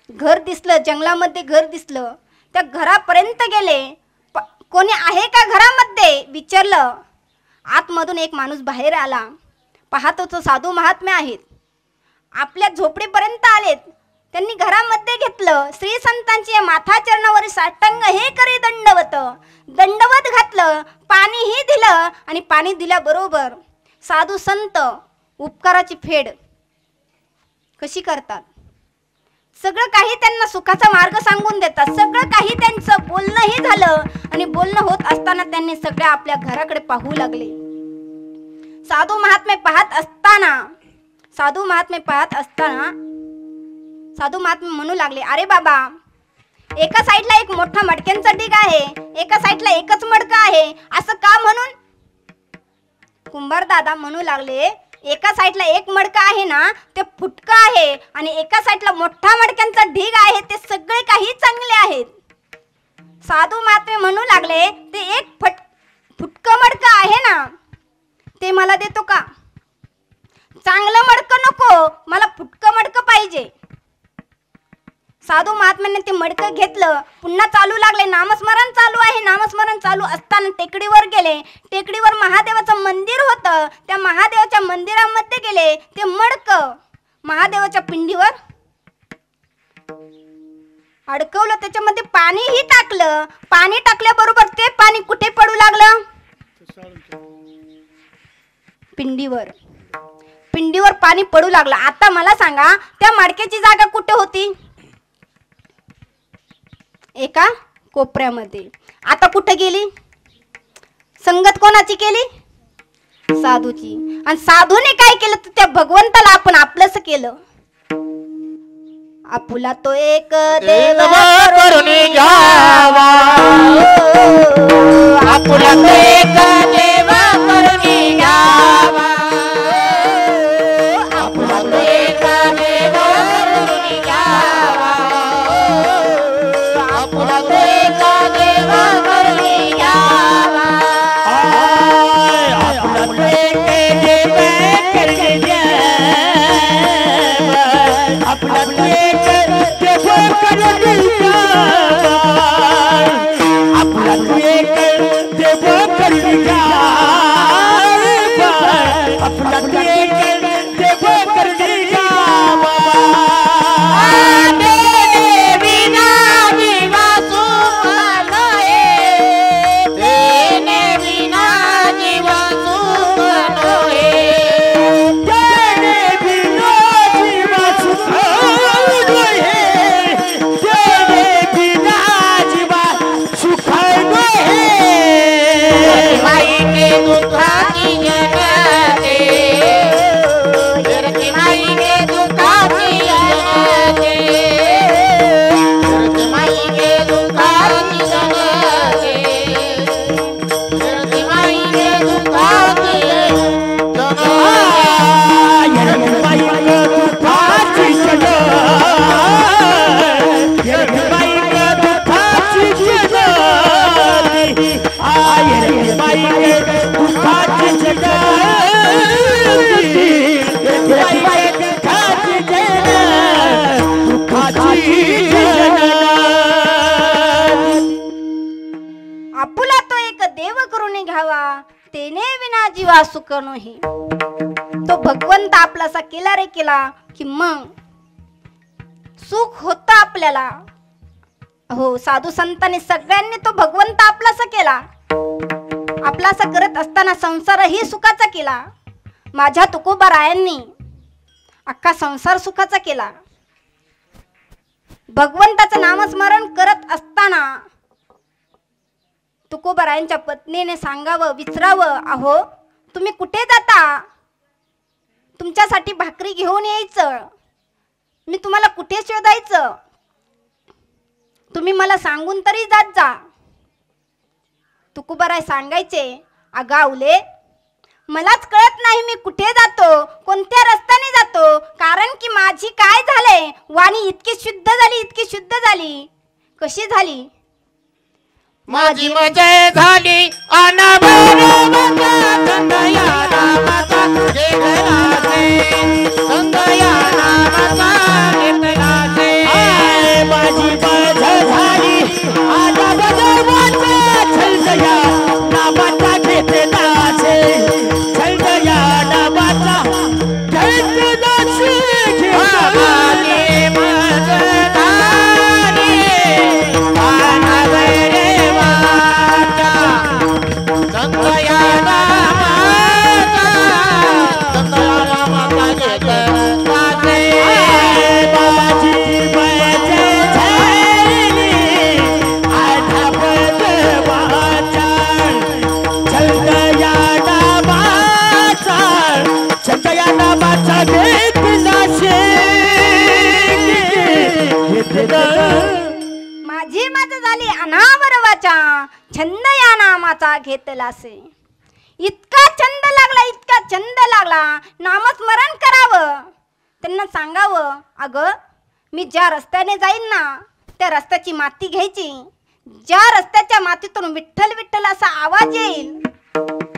घर दिसलं, जंगलामध्ये घर दिसलं. त्या घरापर्यंत गेले. कोणी आहे का घरामध्ये विचारलं. आतमधून एक माणूस बाहेर आला. पाहतो तो साधू महात्मे आहेत. आपल्या झोपडीपर्यंत आलेत. त्यांनी घरामध्ये घेतलं. श्री संतांची माथा चरणावर साष्टांग हे करी दंडवत घातलं. पाणीही दिलं आणि पाणी दिल्याबरोबर साधू संत उपकाराची फेड कशी करतात, सगळं काही त्यांना सुखाचा मार्ग सांगून देतात. सगळं काही त्यांचं बोलणंही झालं आणि बोलणं होत असताना त्यांनी सगळ्या आपल्या घराकडे पाहू लागले. साधू महात्मे म्हणू लागले, अरे बाबा, एका साईडला एक मोठा मडक्यांचा ढीग आहे, एका साईडला एकच मडकं आहे, असं का म्हणून? कुंभार दादा म्हणू लागले, एका साईडला एक मडकं आहे ना, ते फुटकं आहे आणि एका साईडला मोठा मडक्यांचा ढीग आहे, ते सगळे काही चांगले आहेत. साधू महात्मे म्हणू लागले, ते एक फुटकं मडकं आहे ना, ते मला देतो का? चांगलं मडकं नको, मला फुटकं मडकं पाहिजे. साधू महात्म्याने ते मडकं घेतलं. पुन्हा चालू लागले. नामस्मरण चालू आहे. नामस्मरण चालू असताना टेकडीवर गेले. टेकडीवर महादेवाचं मंदिर होतं. त्या महादेवाच्या मंदिरामध्ये गेले. ते मडकं महादेवाच्या पिंडीवर अडकवलं. त्याच्यामध्ये पाणीही टाकलं. पाणी टाकल्याबरोबर ते पाणी कुठे पडू लागलं? पिंडीवर पाणी पडू लागलं. आता मला सांगा, त्या मडक्याची जागा कुठे होती? एका कोपऱ्यामध्ये. आता कुठे गेली? संगत कोणाची केली? साधूची. आणि साधूने काय केलं तर त्या भगवंताला आपण आपलंच केलं. आपुला तो एक देव करून घ्यावा, आपुला तो एक देव करून घ्यावा, आपुला तो एक देव करून घ्यावा, आपुला तो एक देव करून घ्यावा, आपुला तो एक देव करून घ्यावा, आपुला तो एक देव करून घ्यावा, आपुला तो एक देव करून घ्यावा, आपुला तो एक देव करून घ्यावा. विना जीवा सुख नये, देणे विना जीवा सुख नये, देणे बिना जीवा सुख नये, देणे बिना जीवा सुख नये. माई के दुखाची जगते, धरती माई के दुखाची जगते, धरती माई के दुखाची जगते, धरती माई के दुखाची जगते. बाई दुखाची जगते, बाई दुखाची जगते, बाई दुखाची जगते, बाई दुखाची जगते, दुखाची जगते. आपुला तो एक देव करून घ्यावा, तेने विना जीवा सुख नये. तो भगवंत आपलासा केला रे केला की मग सुख होतं आपल्याला. हो, साधू संतांनी सगळ्यांनी तो भगवंत आपलासा केला. आपलासा करत असताना संसारही सुखाचा केला. माझ्या तुकोबारायांनी अख्खा संसार सुखाचा केला. भगवंताचं नामस्मरण करत असताना तुकोबारायांच्या पत्नीने सांगावं, विचारावं, अहो तुम्ही कुठे जाता? तुमच्यासाठी भाकरी घेऊन यायचं, मी तुम्हाला कुठे शोधायचं? तुम्ही मला सांगून तरी जात जा. तुकोबाराय सांगायचे, अगावले मलाच कळत नाही मी कुठे जातो, कोणत्या रस्त्याने जातो, कारण की माझी काय झाले, वाणी इतकी शुद्ध झाली, इतकी शुद्ध झाली. कशी झाली? माझी मजा झाली अनाबरोबरचा संगया नामाचा घेतलासे, संगया नामाचा घेतलासे. माझी मजा झाली अनाबरोबरचा संगया नामाचा घेतलासे, संगया नामाचा घेतलासे. माझी मजा झाली अनाबरोबरचा संगया नामाचा, संगया नामाचा घेतलासे. माझी मजा झाली अनाबरोबरचा संगया नामाचा, संगया नामाचा घेतलासे, माझी मजा झाली अनावरवाचा, छंद या नामाचा घेतलासे. इतका छंद लागला, इतका छंद लागला, नामस्मरण करावं. त्यांना सांगावं, अगं मी ज्या रस्त्याने जाईन ना त्या रस्त्याची माती घ्यायची, ज्या रस्त्याच्या मातीतून विठ्ठल विठ्ठल असा आवाज येईल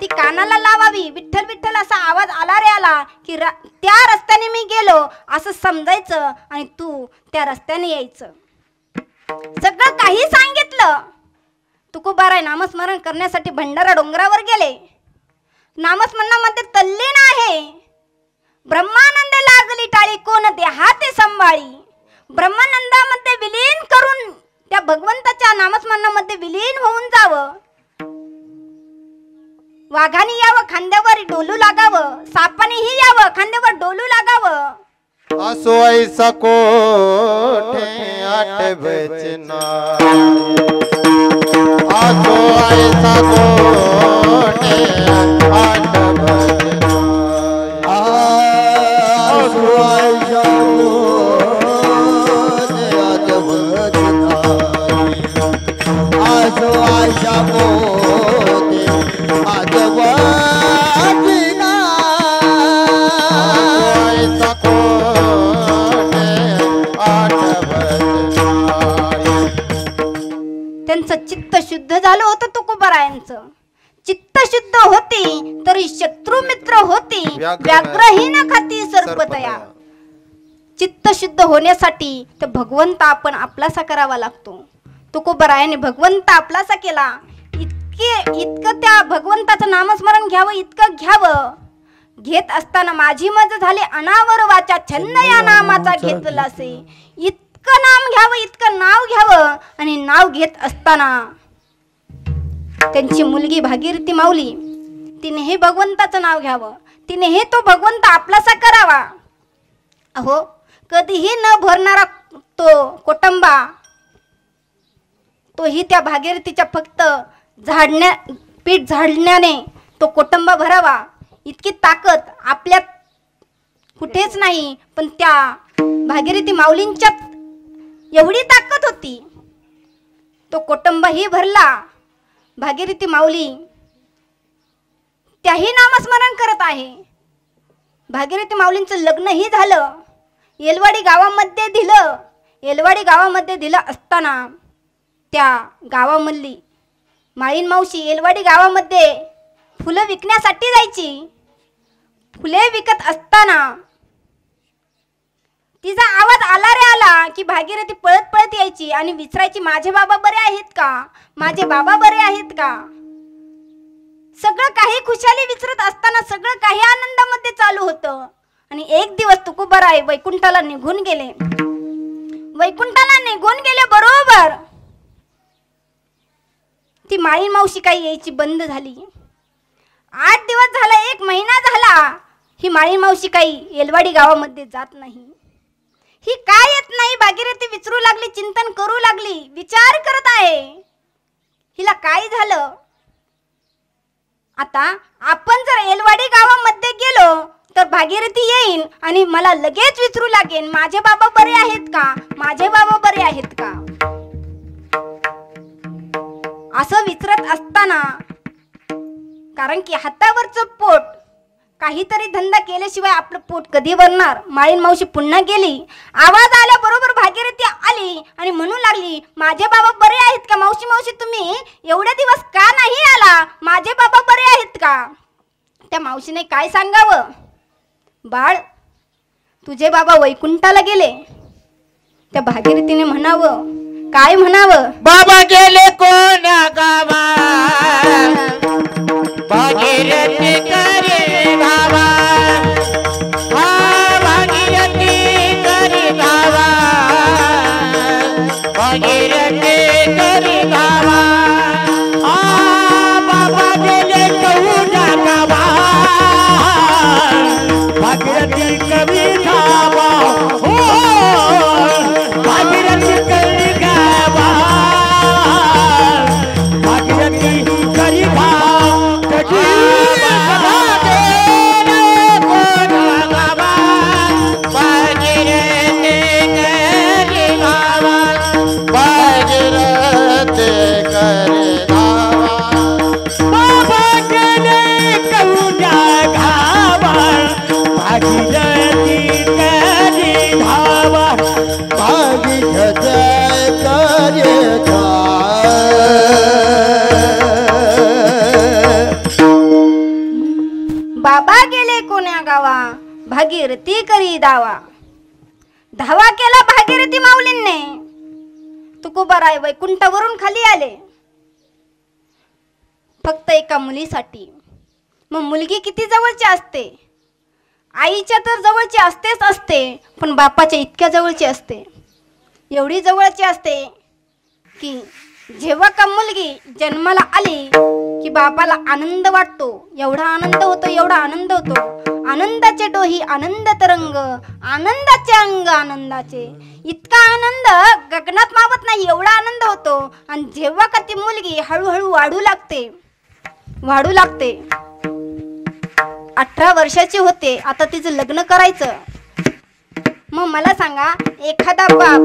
ती कानाला लावावी. विठ्ठल विठ्ठल असा आवाज आला रे आला की त्या रस्त्याने मी गेलो असं समजायचं आणि तू त्या रस्त्याने यायचं. सगळं काही सांगितलं. तुकोबाराय नामस्मरण करण्यासाठी भंडारा डोंगरावर गेले. नामस्मरणामध्ये तल्लीन आहे. ब्रह्मानंद लागली टाळी कोण देहाते संभाळी. ब्रह्मानंदामध्ये विलीन करून त्या भगवंताच्या नामस्मरणामध्ये विलीन होऊन जावं. वाघाने यावं खांद्यावर डोलू लागावं, सापानेही यावं खांद्यावर डोलू लागावं. असो ऐसा कोठे आठ बचना, आसो ऐसा कोटे आठवत आसो ऐसा कोटे आठवत आसो ऐसा कोटे आठवत ऐसा कोटे आठवत त्यांचं चित्त शुद्ध झालं होतं तुकोबारायांचं. चित्त शुद्ध होती तरी शत्रू मित्र होती, व्याघ्रहीन खाती सर्पतया. चित्त शुद्ध होण्यासाठी तर भगवंत आपण आपलासा करावा लागतो. तुकोबारायाने भगवंत आपलासा केला. इतकं त्या भगवंताचं नामस्मरण घ्यावं, इतकं घ्यावं. घेत असताना माझी मज झाले अनावर वाचा, छंद या नामाचा घेतलासे. इतकं नाम घ्यावं, इतकं नाव घ्यावं. आणि नाव घेत असताना त्यांची मुलगी भागीरथी माऊली, तिने हे भगवंताचं नाव घ्यावं, तिने हे तो भगवंत आपलासा करावा. अहो, कधीही न भरणारा तो कोटंबा, तोही त्या भागीरथीच्या फक्त पीठ झाडण्याने तो कोटंबा भरावा, इतकी ताकद आपल्यात कुठेच नाही. पण त्या भागीरथी माऊलींच्यात एवढी ताकद होती. तो कोटंबाही भरला. भागीरथी माऊली त्याही नामस्मरण करत आहे. भागीरथी माऊलींचं लग्नही झालं. येलवाडी गावामध्ये दिलं असताना त्या गावामधली माळीन मावशी येलवाडी गावामध्ये फुलं विकण्यासाठी जायची. फुले विकत असताना तिचा आवाज आला रे आला की भागीरथी पळत पळत यायची आणि विचारायची, माझे बाबा बरे आहेत का, माझे बाबा बरे आहेत का. सगळं काही खुशाली विचारत असताना सगळं काही आनंदामध्ये चालू होतं. आणि एक दिवस तुकोबाराय वैकुंठाला निघून गेले. बरोबर ती माळीन मावशी काही यायची बंद झाली. 8 दिवस झाला, 1 महिना झाला, ही माळीन मावशी काही येलवाडी गावामध्ये जात नाही. ही काय येत नाही. भागीरथी विचारू लागली, चिंतन करू लागली, विचार करत आहे, हिला काय झालं. आता आपण जर येलवाडी गावामध्ये गेलो तर भागीरथी येईन आणि मला लगेच विचारू लागेन, माझे बाबा बरे आहेत का, माझे बाबा बरे आहेत का. असं विचारत असताना, कारण की हातावरचं पोट, काहीतरी धंदा केल्याशिवाय आपलं पोट कधी भरणार. माळीन मावशी पुन्हा गेली. आवाज आल्याबरोबर भागीरथी आली आणि म्हणू लागली, माझे बाबा बरे आहेत का. मावशी तुम्ही एवढे दिवस का नाही आला, माझे बाबा बरे आहेत का. त्या मावशीने काय सांगावं, बाळ तुझे बाबा वैकुंठाला गेले. त्या भागीरथीने म्हणावं, काय म्हणावं, बाबा गेले कोण्या गावा, भागीरथी करे गावा, हा भागीरथी करे गावा, भागीरथी करे गावा, बाबा गेले कोण्या गावा, भागीरथी कवी गावा, हो भागीरथी कवी गावा, भागीरथी करी गावा. बाबा गेले कोण्या गावा, भागीरथी करी दावा. धावा केला भागीरथी माऊलींने. तुकोबाराय वैकुंठावरून खाली आले फक्त एका मुलीसाठी. मग मुलगी किती जवळची असते. आईच्या तर जवळची असतेच असते, पण बापाच्या इतक्या जवळची असते. एवढी जवळची असते की जेव्हा का मुलगी जन्माला आली की बापाला आनंद वाटतो, एवढा आनंद होतो, एवढा आनंद होतो. आनंदाचे डोही आनंद तरंग, आनंदाचे अंग आनंदाचे. इतका आनंद गगनात मावत नाही, एवढा आनंद होतो. आणि जेव्हा का ती मुलगी हळूहळू वाढू लागते 18 वर्षाची होते, आता तिचं लग्न करायचं. मग मला सांगा, एखादा बाप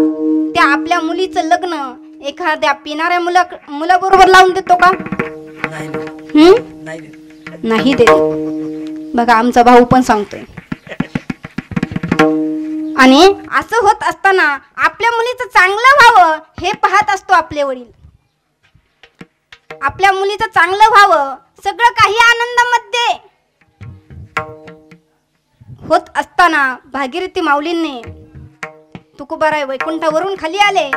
त्या आपल्या मुलीचं लग्न एखाद्या पिणाऱ्या मुलाबरोबर लावून देतो का? नाही देत. बघा, आमचा भाऊ पण सांगतोय. आणि असं होत असताना आपल्या मुलीचं चांगलं व्हावं हे पाहत असतो आपले वडील. आपल्या मुलीचं चांगलं व्हावं, सगळं काही आनंदामध्ये होत असताना भागीरथी माऊलींनी तुकोबाराय वैकुंठावरून खाली आले,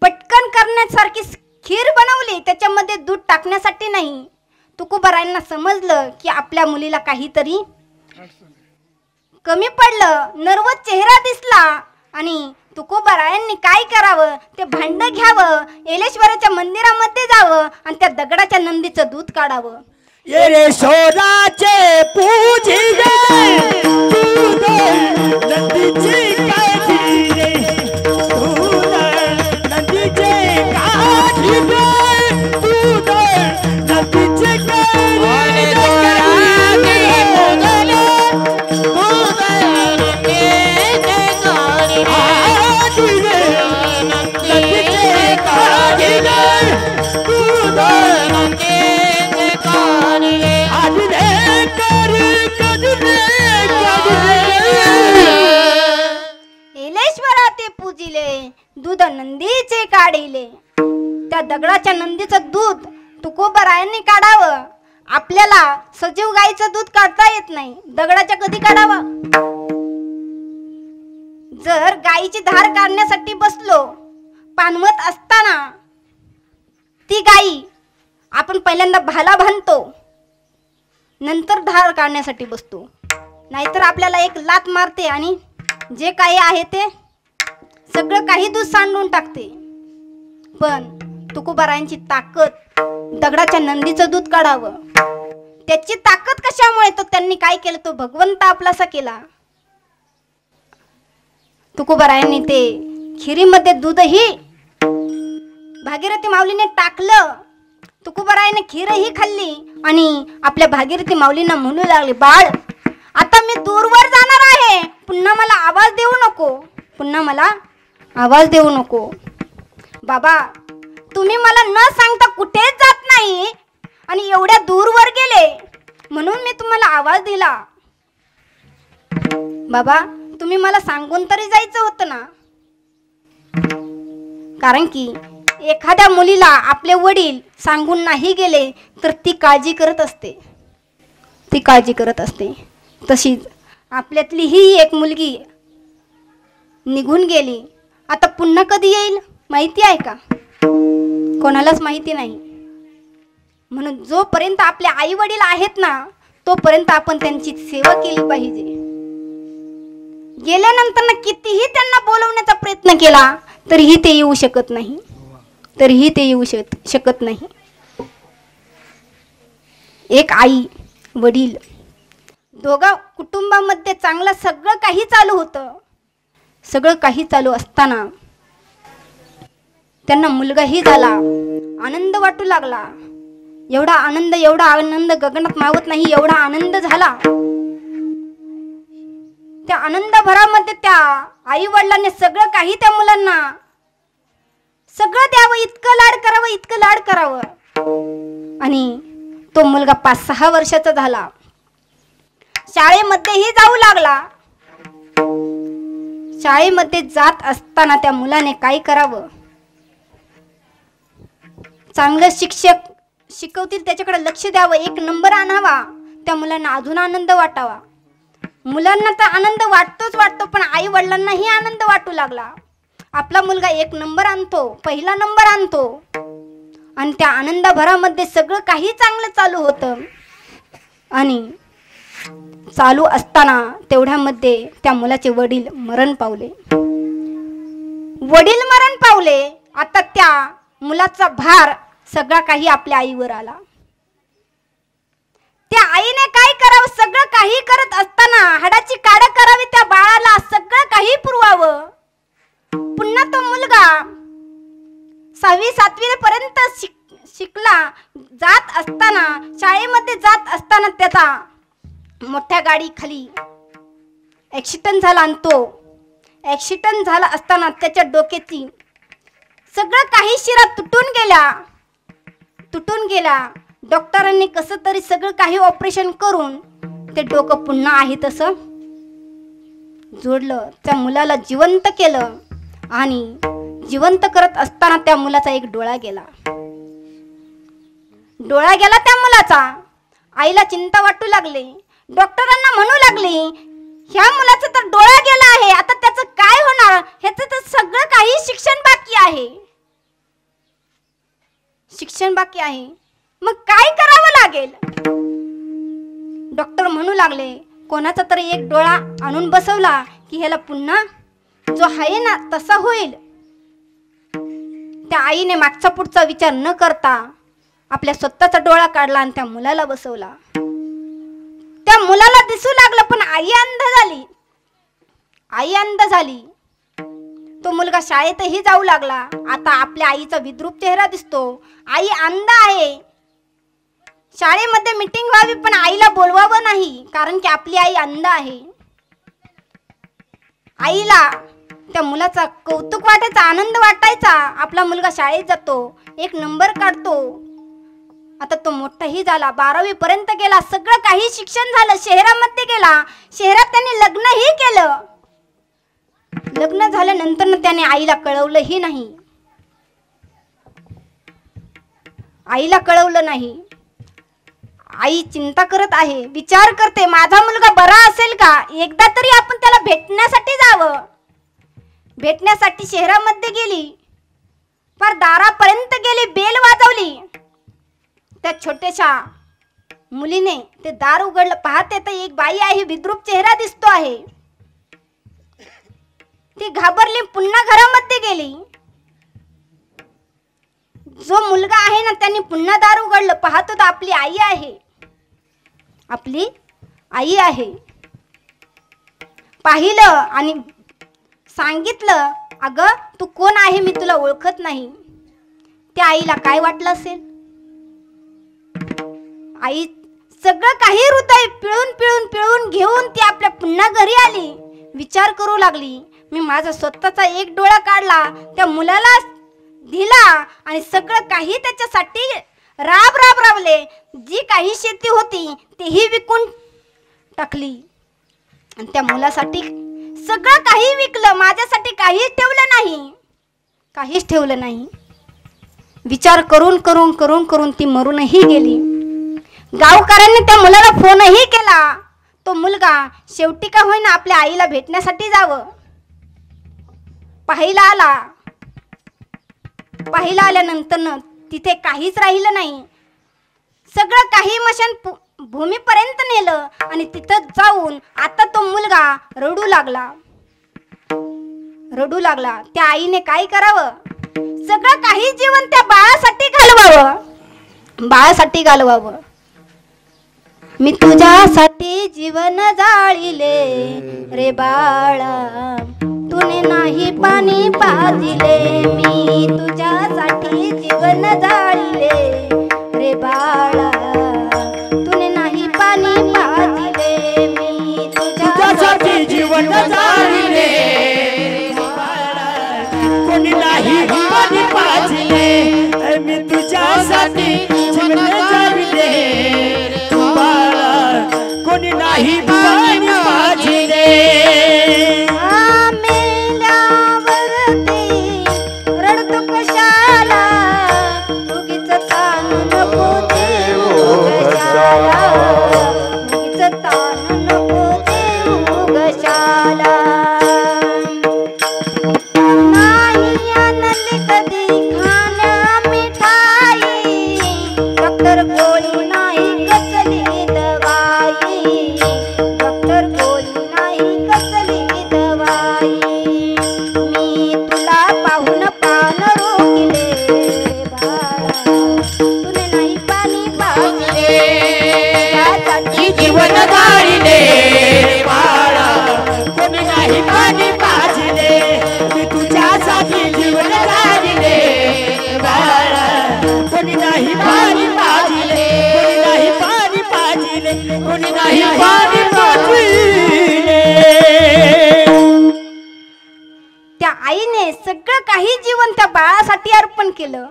पटकन करण्यासारखी खीर बनवली, त्याच्यामध्ये दूध टाकण्यासाठी नाही. तुकोबारायांना समजलं की आपल्या मुलीला काहीतरी कमी पडलं, नर्वस चेहरा दिसला. आणि तुकोबारायांनी काय करावं, ते भांड घ्यावं, येलेश्वराच्या मंदिरामध्ये जावं आणि त्या दगडाच्या नंदीचं दूध काढावं. ये रे सोनाचे पूजिले दूध नंदीची काठी रे, दूध नंदीचे काठी रे, दूध नंदीचे दूध नंदीचे काढिले. त्या दगडाच्या नंदीचं दूध तुकोबारायांनी काढावं. आपल्याला सजीव गाईचं दूध काढता येत नाही, दगडाच्या कधी काढावं? जर गाईची धार काढण्यासाठी बसलो, पानवत असताना ती गाई आपण पहिल्यांदा भाला बांधतो, नंतर धार काढण्यासाठी बसतो. नाहीतर आपल्याला एक लात मारते आणि जे काही आहे ते सगळं काही दूध सांडून टाकते. पण तुकोबारायांची ताकद दगडाच्या नंदीचं दूध काढावं. त्याची ताकद कशामुळे? तर त्यांनी काय केलं, तो भगवंत आपलासा केला. तुकोबारायांनी ते खिरीमध्ये दूधही भागीरथी माऊलीने टाकलं. तुकोबारायाने खीरही खाल्ली आणि आपल्या भागीरथी माऊलींना म्हणू लागले, बाळ, आता मी दूरवर जाणार आहे, पुन्हा मला आवाज देऊ नको, पुन्हा मला आवाज देऊ नको. बाबा, तुम्ही मला न सांगता कुठेच जात नाही आणि एवढ्या दूरवर गेले म्हणून मी तुम्हाला आवाज दिला. बाबा, तुम्ही मला सांगून तरी जायचं होतं ना. कारण की एखाद्या मुलीला आपले वडील सांगून नाही गेले तर ती काळजी करत असते. तशीच आपल्यातली ही एक मुलगी निघून गेली. आता पुन्हा कधी येईल माहिती आहे का? कोणालाच माहिती नाही. म्हणून जोपर्यंत आपले आई वडील आहेत ना, तोपर्यंत आपण त्यांची सेवा केली पाहिजे. गेल्यानंतर ना कितीही त्यांना बोलवण्याचा प्रयत्न केला तरीही ते येऊ शकत नाही. एक आई वडील दोघा कुटुंबामध्ये चांगलं सगळं काही चालू होतं. सगळं काही चालू असताना त्यांना मुलगाही झाला. आनंद वाटू लागला. एवढा आनंद गगनात मावत नाही, एवढा आनंद झाला. त्या आनंदभरामध्ये त्या आई वडिलांनी सगळं काही त्या मुलांना सगळं द्यावं, इतकं लाड करावं. आणि तो मुलगा 5-6 वर्षाचा झाला. शाळेमध्येही जाऊ लागला. शाळेमध्ये जात असताना त्या मुलाने काय करावं? चांगलं शिक्षक शिकवतील त्याच्याकडे लक्ष द्यावं, 1 नंबर आणावा. त्या मुलांना अजून आनंद वाटावा. मुलांना तर आनंद वाटतो, पण आई वडिलांनाही आनंद वाटू लागला. आपला मुलगा 1 नंबर आणतो, पहिला नंबर आणतो. आणि त्या आनंदभरामध्ये सगळं काही चांगलं चालू होतं. आणि चालू असताना तेवढ्यामध्ये त्या मुलाचे वडील मरण पावले. आता त्या मुलाचा भार सगळा काही आपल्या आईवर आला. त्या आईने काय करावं, सगळं काही करत असताना हाडाची काढ करावी त्या बाळाला, सगळं काही पुरवावं. पुन्हा तो मुलगा 6वी 7वी पर्यंत शिकला. जात असताना, शाळेमध्ये जात असताना त्याचा मोठ्या गाडी खाली ॲक्सिडेंट झाला आणि तो ॲक्सिडेंट झाला असताना त्याच्या डोक्याची सगळं काही शिरा तुटून गेला. डॉक्टरांनी कसं तरी सगळं काही ऑपरेशन करून ते डोकं पुन्हा आहे तसं जोडलं. त्या मुलाला जिवंत केलं आणि जिवंत करत असताना त्या मुलाचा एक डोळा गेला त्या मुलाचा. आईला चिंता वाटू लागली. डॉक्टरांना म्हणू लागली, ह्या मुलाचा तर डोळा गेला आहे, आता त्याचं काय होणार? ह्याचं तर सगळं काही शिक्षण बाकी आहे. मग काय करावं लागेल? डॉक्टर म्हणू लागले, कोणाचा तरी एक डोळा आणून बसवला की ह्याला पुन्हा जो आहे ना तसा होईल. त्या आईने मागचा पुढचा विचार न करता आपल्या स्वतःचा डोळा काढला आणि त्या मुलाला बसवला. त्या मुलाला दिसू लागलं, पण आई अंध झाली. तो मुलगा शाळेतही जाऊ लागला. आता आपल्या आईचा विद्रूप चेहरा दिसतो. आई अंध आहे. शाळेमध्ये मीटिंग व्हावी पण आईला बोलवावं नाही, कारण की आपली आई अंध आहे. आईला त्या मुलाचा कौतुक वाटायचा, आनंद वाटायचा. आपला मुलगा शाळेत जातो, 1 नंबर काढतो. आता तो मोठाही झाला, 12वी पर्यंत गेला, सगळं काही शिक्षण झालं. शहरामध्ये गेला, शहरात त्याने लग्नही केलं. लग्न झाल्यानंतर त्याने आईला कळवलंही नाही. आई चिंता करत आहे, विचार करते, माझा मुलगा बरा असेल का? एकदा तरी आपण त्याला भेटण्यासाठी जावं. भेटण्यासाठी शहरामध्ये गेली, फार दारापर्यंत गेली, बेल वाजवली. त्या छोट्याशा मुलीने ते दार उघडलं. पाहते तर एक बाई आहे, विद्रूप चेहरा दिसतो आहे. ती घाबरली, पुन्हा घरामध्ये गेली. जो मुलगा आहे ना त्यांनी पुन्हा दार उघडलं. पाहतो तर आपली आई आहे. पाहिलं आणि सांगितलं, अगं तू कोण आहे, मी तुला ओळखत नाही. त्या आईला काय वाटलं असेल? आई सगळं काही हृदय पिळून घेऊन ती आपल्या पुन्हा घरी आली. विचार करू लागली, मी माझा स्वतःचा एक डोळा काढला, त्या मुलाला दिला आणि सगळं काही त्याच्यासाठी राबले. जी काही शेती होती तेही विकून टाकली आणि त्या मुलासाठी सगळं काही विकलं. माझ्यासाठी काहीच ठेवलं नाही. विचार करून ती मरूनही गेली. गावकऱ्यांनी त्या मुलाला फोनही केला. तो मुलगा शेवटी का होईना आपल्या आईला भेटण्यासाठी जावं. पाहिला आल्यानंतर तिथे काहीच राहिलं नाही. सगळं काही मशान भूमीपर्यंत नेलं आणि तिथं जाऊन आता तो मुलगा रडू लागला. त्या आईने काय करावं? सगळं काही जीवन त्या बाळासाठी घालवावं. मी तुझ्यासाठी जीवन जाळिले रे बाळा, तूने नाही पाणी पाजिले. मी तुझ्यासाठी जीवन जाळिले रे बाळा, तूने नाही पाणी पाजिले. मी तुझ्यासाठी जीवन जाळिले रे बाळा, कोणी नाही पाणी पाजिले. मी तुझ्यासाठी जीवन जाळिले रे बाळा, कोणी नाही पाणी पाजिले. मी तुला पाहून पान रोखले बाळा. कोणी नाही पाणी पाजविले. त्या आईने सगळं काही जीवन त्या बाळासाठी अर्पण केलं,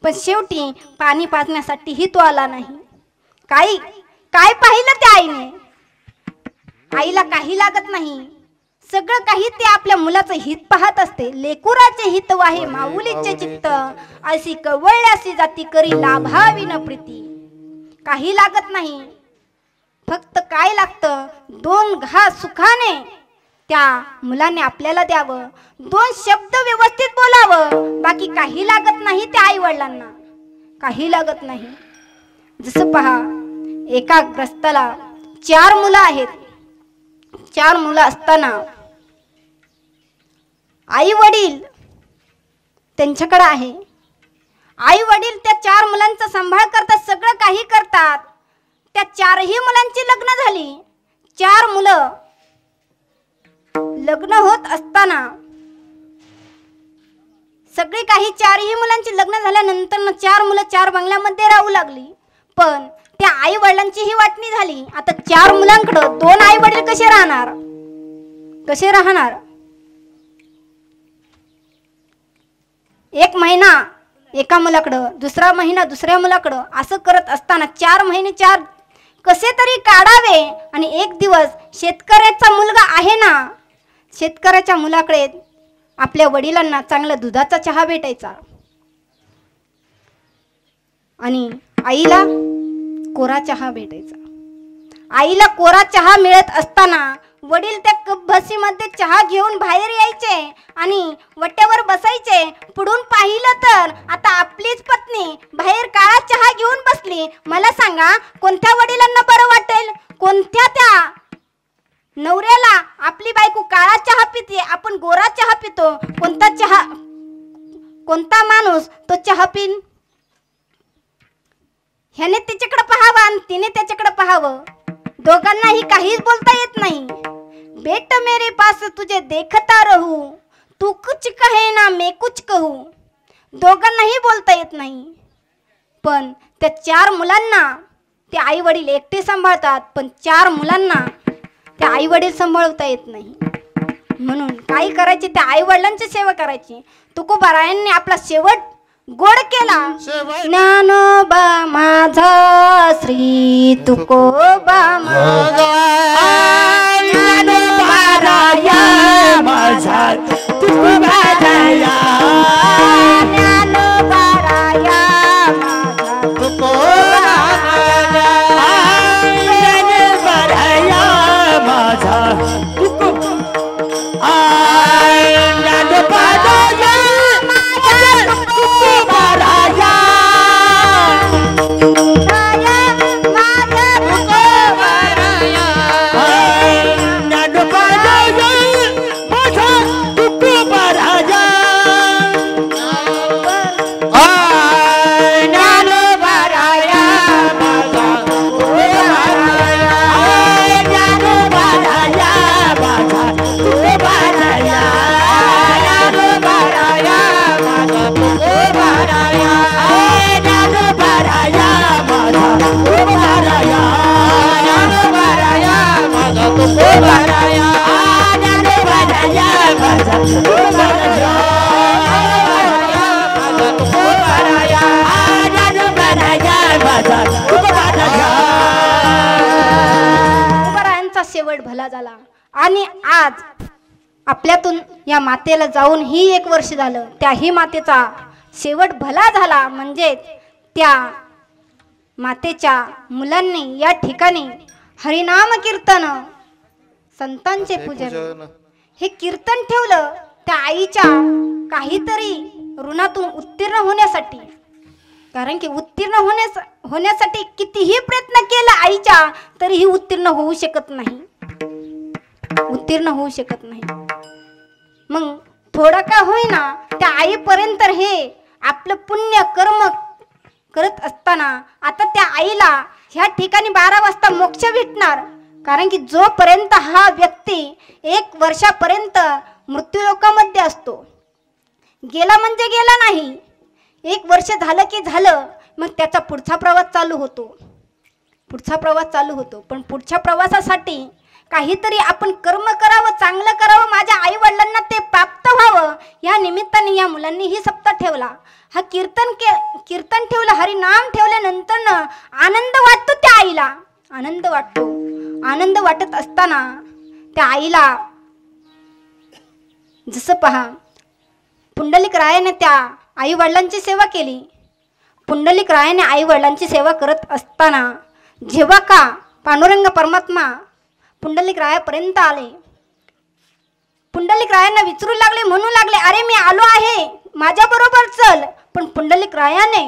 पण शेवटी पाणी पाजण्यासाठीही तो आला नाही. काय पाहिलं त्या आईने? आईला काही लागत नाही, सगळं काही ते आपल्या मुलाचं हित पाहत असते. लेकुराचे हित वाहे माऊलीचे चित्त, अशी कवळ्यासी जाती करी लाभावी न प्रीती. काही लागत नाही, फक्त काय लागतं, 2 घास सुखाने त्या मुलाने आपल्याला द्यावं, 2 शब्द व्यवस्थित बोलावं. बाकी काही लागत नाही त्या आई वडिलांना, काही लागत नाही. जसं पहा, एका ग्रस्ताला 4 मुलं आहेत. 4 मुलं असताना आई वडील त्यांच्याकडे आहे. आई वडील त्या 4 मुलांचा सांभाळ करतात, सगळं काही करतात. त्या 4ही मुलांची लग्न झाली. 4 मुलं लग्न होत असताना सगळी काही 4ही मुलांची लग्न झाल्यानंतर 4 मुलं 4 बंगल्यामध्ये राहू लागली. पण त्या आई वडिलांची ही वाटणी झाली. आता 4 मुलांकडं 2 आई वडील कसे राहणार? एक महिना एका मुलाकडं, दुसरा महिना दुसऱ्या मुलाकडं, असं करत असताना 4 महिने 4 कसे तरी काढावे. आणि एक दिवस शेतकऱ्याचा मुलगा आहे ना, शेतकऱ्याच्या मुलाकडे आपल्या वडिलांना चांगला दुधाचा चहा भेटायचा आणि आईला कोरा चहा भेटायचा. आईला कोरा चहा मिळत असताना वडील त्या कपभसीमध्ये चहा घेऊन बाहेर यायचे आणि वट्यावर बसायचे. पुढून पाहिलं तर आता आपलीच पत्नी बाहेर काळा चहा घेऊन बसली. मला सांगा, कोणत्या वडिलांना बरं वाटेल? कोणत्या त्या नवऱ्याला आपली बायको काळा चहा पिते, आपण गोरा चहा पितो? कोणता माणूस तो चहा पिन? ह्याने तिच्याकडे पाहावं आणि तिने त्याच्याकडे पाहावं. दोघांनाही काहीच बोलता येत नाही. बेट मेरे पास तुझे देखता रहू, तू कुछ कहे ना मैं कुछ कहू. दोघांनाही बोलता येत नाही. पण त्या 4 मुलांना ते आई वडील एकटे सांभाळतात, पण 4 मुलांना त्या आई वडील सांभाळता येत नाही. म्हणून काय करायचे? त्या आई वडिलांची सेवा करायची. तुकोबारायांनी आपला शेवट गोड केला. ज्ञानोबा माझा श्री तुकोबा माझा, ज्ञानोबा राया माझा तुकोबा राया, ज्ञानोबा राया माझा तुकोबा राया, ज्ञानोबा राया माझा तुकोबा, ज्ञानोबा राया माझा तुकोबा राया, तुकोबारायांचा शेवट भला झाला. आणि आज आपल्यातून या मातेला जाऊन ही 1 वर्ष झालं. त्याही मातेचा शेवट भला झाला. म्हणजे त्या मातेच्या मुलांनी या ठिकाणी हरिनाम कीर्तन, संतांचे पूजन हे कीर्तन ठेवलं. त्या आईच्या काहीतरी ऋणातून उत्तीर्ण होण्यासाठी. कारण की उत्तीर्ण होण्यासाठी कितीही प्रयत्न केला आईच्या, तरीही उत्तीर्ण होऊ शकत नाही. मग थोडं का होईना त्या आईपर्यंत हे आपलं पुण्य कर्म करत असताना आता त्या आईला ह्या ठिकाणी 12 वाजता मोक्ष भेटणार. कारण की जोपर्यंत हा व्यक्ती 1 वर्षापर्यंत मृत्यूलोकामध्ये असतो, गेला म्हणजे गेला नाही, 1 वर्ष झालं की झालं, मग त्याचा पुढचा प्रवास चालू होतो. पुढचा प्रवास चालू होतो. पण पुढच्या प्रवासासाठी काहीतरी आपण कर्म करावं, चांगलं करावं, माझ्या आई वडिलांना ते प्राप्त व्हावं, या निमित्ताने या मुलांनी ही सप्ताह ठेवला. हा कीर्तन ठेवलं, हरिनाम ठेवल्यानंतर आनंद वाटतो त्या आईला, आनंद वाटतो. आनंद वाटत असताना त्या आईला जसं पहा पुंडलिक रायाने त्या आई वडिलांची सेवा केली. पुंडलिक रायाने आई वडिलांची सेवा करत असताना जेव्हा का पांडुरंग परमात्मा पुंडलिक रायापर्यंत आले, पुंडलिक रायांना विचारू लागले, म्हणू लागले, अरे मी आलो आहे, माझ्या बरोबर चल. पण पुंडलिक रायाने,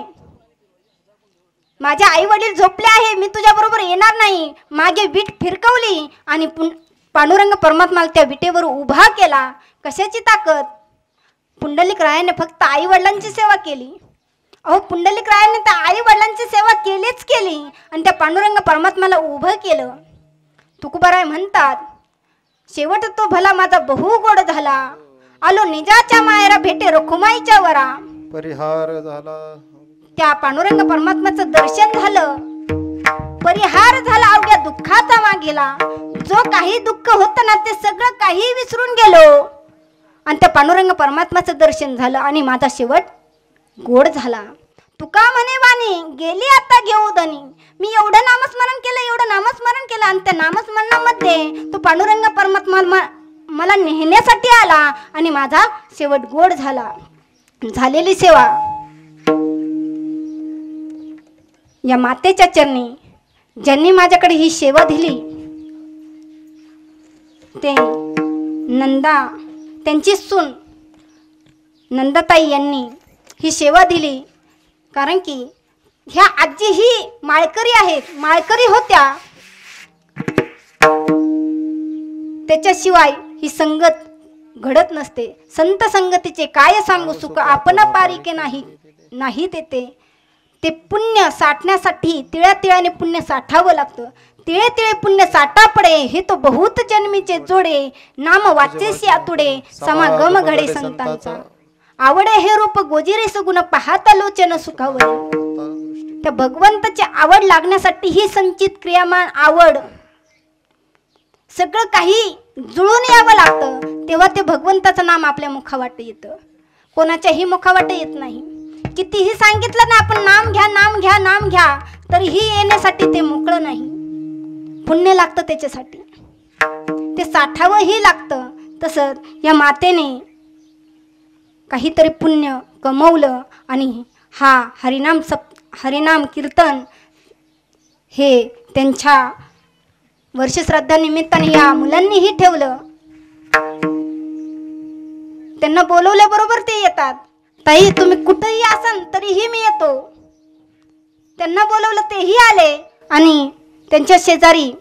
माझे आई वडील झोपले आहे, मी तुझ्या बरोबर येणार नाही, मागे वीट फिरकवली आणि पांडुरंग परमात्माला त्या विटेवर उभा केला. कशाची ताकद? पुंडलिक रायाने फक्त आई वडिलांची सेवा केली. अहो पुंडलिक रायाने त्या आई वडिलांची सेवा केलीच केली आणि त्या पांडुरंग परमात्माला उभं केलं. तुकोबाराय म्हणतात, शेवट तो भला माझा बहु गोड झाला, आलो निजाच्या मायरा भेटे रखुमाईच्या वरा. परिहार झाला, त्या पांडुरंग परमात्म्याचं दर्शन झालं, परिहार झाला, अवघ्या दुःखाचा मागेला. जो काही दुःख होतं ना ते सगळं काही विसरून गेलो आणि त्या पांडुरंग परमात्म्याचं दर्शन झालं आणि माझा शेवट गोड झाला. तुका म्हणे वाणी गेली आता घेऊ धनी, मी एवढं नामस्मरण केलं, एवढं नामस्मरण केलं आणि त्या नामस्मरणामध्ये तो पांडुरंग परमात्मा मला नेहण्यासाठी आला आणि माझा शेवट गोड झाला. झालेली सेवा या मातेच्या चरणी ज्यांनी माझ्याकडे ही सेवा दिली ते नंदा, त्यांची सून नंदाताई यांनी ही सेवा दिली. कारण की ह्या आजी ही माळकरी आहेत, माळकरी होत्या, त्याच्याशिवाय ही संगत घडत नसते. संत संगतीचे काय सांगू सुख, आपण पारिके नाही तेते. ते पुण्य साठण्यासाठी तिळ्या तिळ्याने पुण्य साठावं लागतं. तिळे तिळे पुण्य साठा पडे, हे तो बहुत जन्मीचे जोडे, नाम वाचेसी आतुडे, समागम घडे संतांचा. आवडे हे रूप गोजिरे सुगुण, पाहता लोचन सुखावले. त्या भगवंताची आवड लागण्यासाठी ही संचित क्रियामान आवड सगळं काही जुळून यावं लागतं, तेव्हा ते भगवंताचं नाम आपल्या मुखावाट येतं, कोणाच्याही मुखावाट येत नाही. कितीही सांगितलं ना आपण नाम घ्या, नाम घ्या, नाम घ्या, तरीही येण्यासाठी ते मोकळं नाही. पुण्य लागतं त्याच्यासाठी, ते साठावंही लागतं. तसंच या मातेने काहीतरी पुण्य कमवलं आणि हा हरिनाम कीर्तन हे त्यांच्या वर्षश्राद्धानिमित्ताने या मुलांनीही ठेवलं. त्यांना बोलवल्याबरोबर ते येतात. ताई तुम्ही कुठेही असाल तरीही मी येतो. त्यांना बोलवलं तेही आले आणि त्यांच्या शेजारी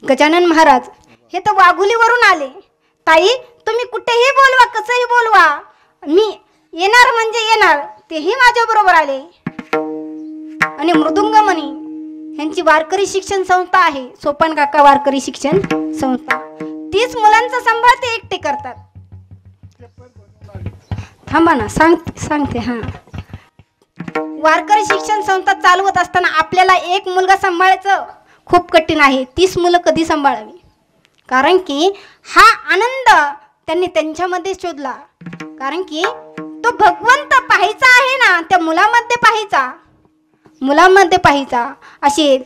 गजानन महाराज हे तर वाघुलीवरून आले. ताई तुम्ही कुठेही बोलवा, कसंही बोलवा, मी येणार म्हणजे येणार. तेही माझ्या बरोबर आले. आणि मृदुंगमणी यांची वारकरी शिक्षण संस्था आहे, सोपान काका वारकरी शिक्षण संस्था. 30 मुलांचा सांभाळ ते एकटे करतात. थांबा ना, सांगते. हां, वारकरी शिक्षण संस्था चालवत असताना आपल्याला एक मुलगा सांभाळायचं खूप कठीण आहे. 30 मुलं कधी सांभाळावी? कारण की हा आनंद त्यांनी त्यांच्यामध्ये शोधला. कारण की तो भगवंत पाहायचा आहे ना, त्या मुलामध्ये पाहायचा. असे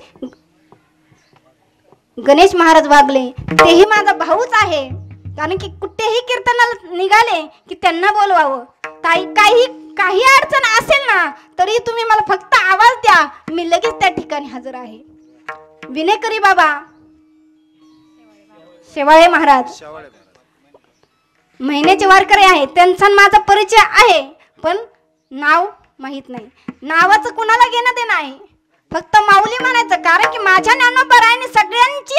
गणेश महाराज वागले, तेही माझा भाऊच आहे. कारण की कुठेही कीर्तनाला निघाले की त्यांना बोलवावं. काही अडचण असेल ना तरी तुम्ही मला फक्त आवाज द्या, मी लगेच त्या ठिकाणी हजर आहे. विनेकरी बाबा शेवाळे महाराज महिन्याचे वारकरी आहे, त्यांचा माझा परिचय आहे, पण नाव माहित नाही. नावाचं कुणाला घेणं देणं आहे, फक्त माऊली म्हणायचं. कारण की माझ्या ज्ञानोबरायाने सगळ्यांची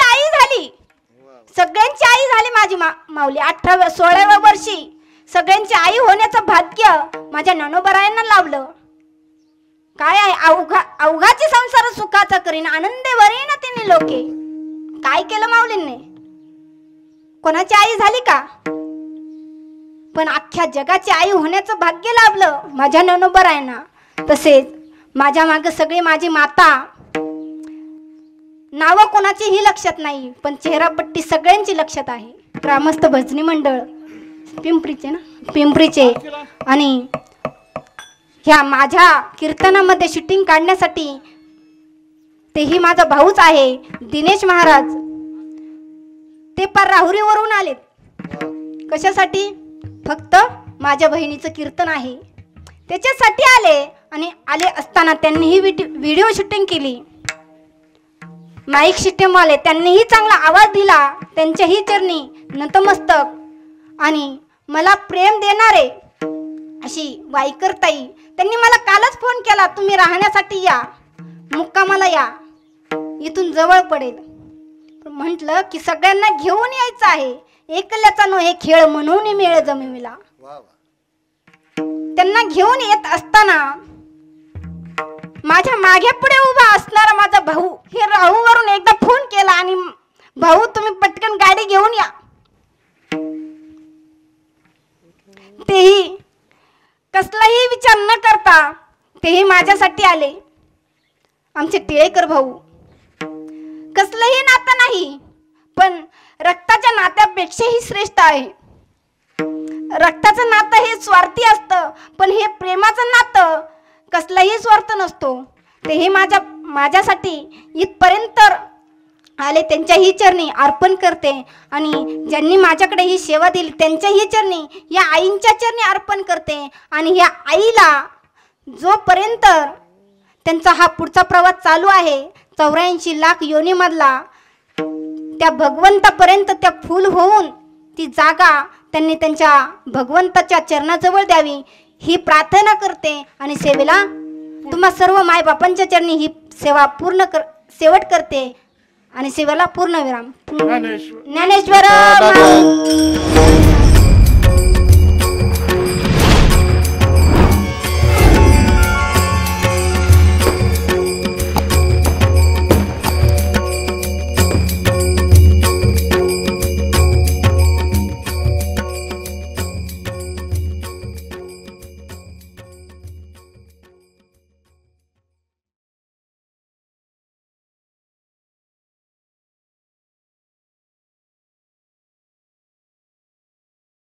आई झाली माझी माऊली. 16व्या वर्षी सगळ्यांची आई होण्याचं भाग्य माझ्या ज्ञानोबरायांना लावलं. काय आहे, अवघाची संसार सुखाचा करीन, आनंदे वरीन तिने लोके. काय केलं माऊलींनी? कोणाची आई झाली का? पण अख्ख्या जगाची आई होण्याचं भाग्य लाभलं माझ्या ज्ञानोबरायांना. तसेच माझ्या मागे सगळी माझी माता नावं कोणाचीही लक्षात नाही, पण चेहरापट्टी सगळ्यांची लक्षात आहे. ग्रामस्थ भजनी मंडळ पिंपरीचे ना, पिंपरीचे. आणि ह्या माझ्या कीर्तनामध्ये शूटिंग काढण्यासाठी तेही माझा भाऊच आहे दिनेश महाराज. ते पार राहुरीवरून आलेत. कशासाठी? फक्त माझ्या बहिणीचं कीर्तन आहे त्याच्यासाठी आले. आणि आले असताना त्यांनीही व्हिडिओ शूटिंग केली. माईक सिस्टमवाले त्यांनीही चांगला आवाज दिला. त्यांच्याही चरणी नतमस्तक. आणि मला प्रेम देणारे अशी वाईकरताई त्यांनी मला कालच फोन केला, तुम्ही राहण्यासाठी या, मुक्कामाला या, इथून जवळ पडेल. म्हटलं की सगळ्यांना घेऊन यायचं आहे, एकल्याचा नो हे खेळ म्हणून मेळ जमिला. त्यांना घेऊन येत असताना माझ्या मागे पुढे उभा असणारा माझा भाऊ हे राहूवरून एकदा फोन केला आणि भाऊ तुम्ही पटकन गाडी घेऊन या. तेही कसलाही विचार न करता तेही माझ्यासाठी आले. आमचे टिळेकर भाऊ. कसलंही नातं नाही, पण रक्ताच्या नात्यापेक्षाही श्रेष्ठ आहे. रक्ताचं नातं हे स्वार्थी असतं, पण हे प्रेमाचं नातं कसलाही स्वार्थ नसतो. तेही माझ्यासाठी इथपर्यंत आले. त्यांच्याही चरणी अर्पण करते. आणि ज्यांनी माझ्याकडे ही सेवा दिली त्यांच्याही चरणी, या आईंच्या चरणी अर्पण करते. आणि या आईला जोपर्यंत त्यांचा हा पुढचा प्रवास चालू आहे 84 लाख योनीमधला, त्या भगवंतापर्यंत त्या फूल होऊन ती जागा त्यांनी त्यांच्या भगवंताच्या चरणाजवळ द्यावी ही प्रार्थना करते. आणि सेवेला तुम्हा सर्व मायबापांच्या चरणी ही सेवा शेवट करते. आणि सेवेला पूर्ण विराम. ज्ञानेश्वर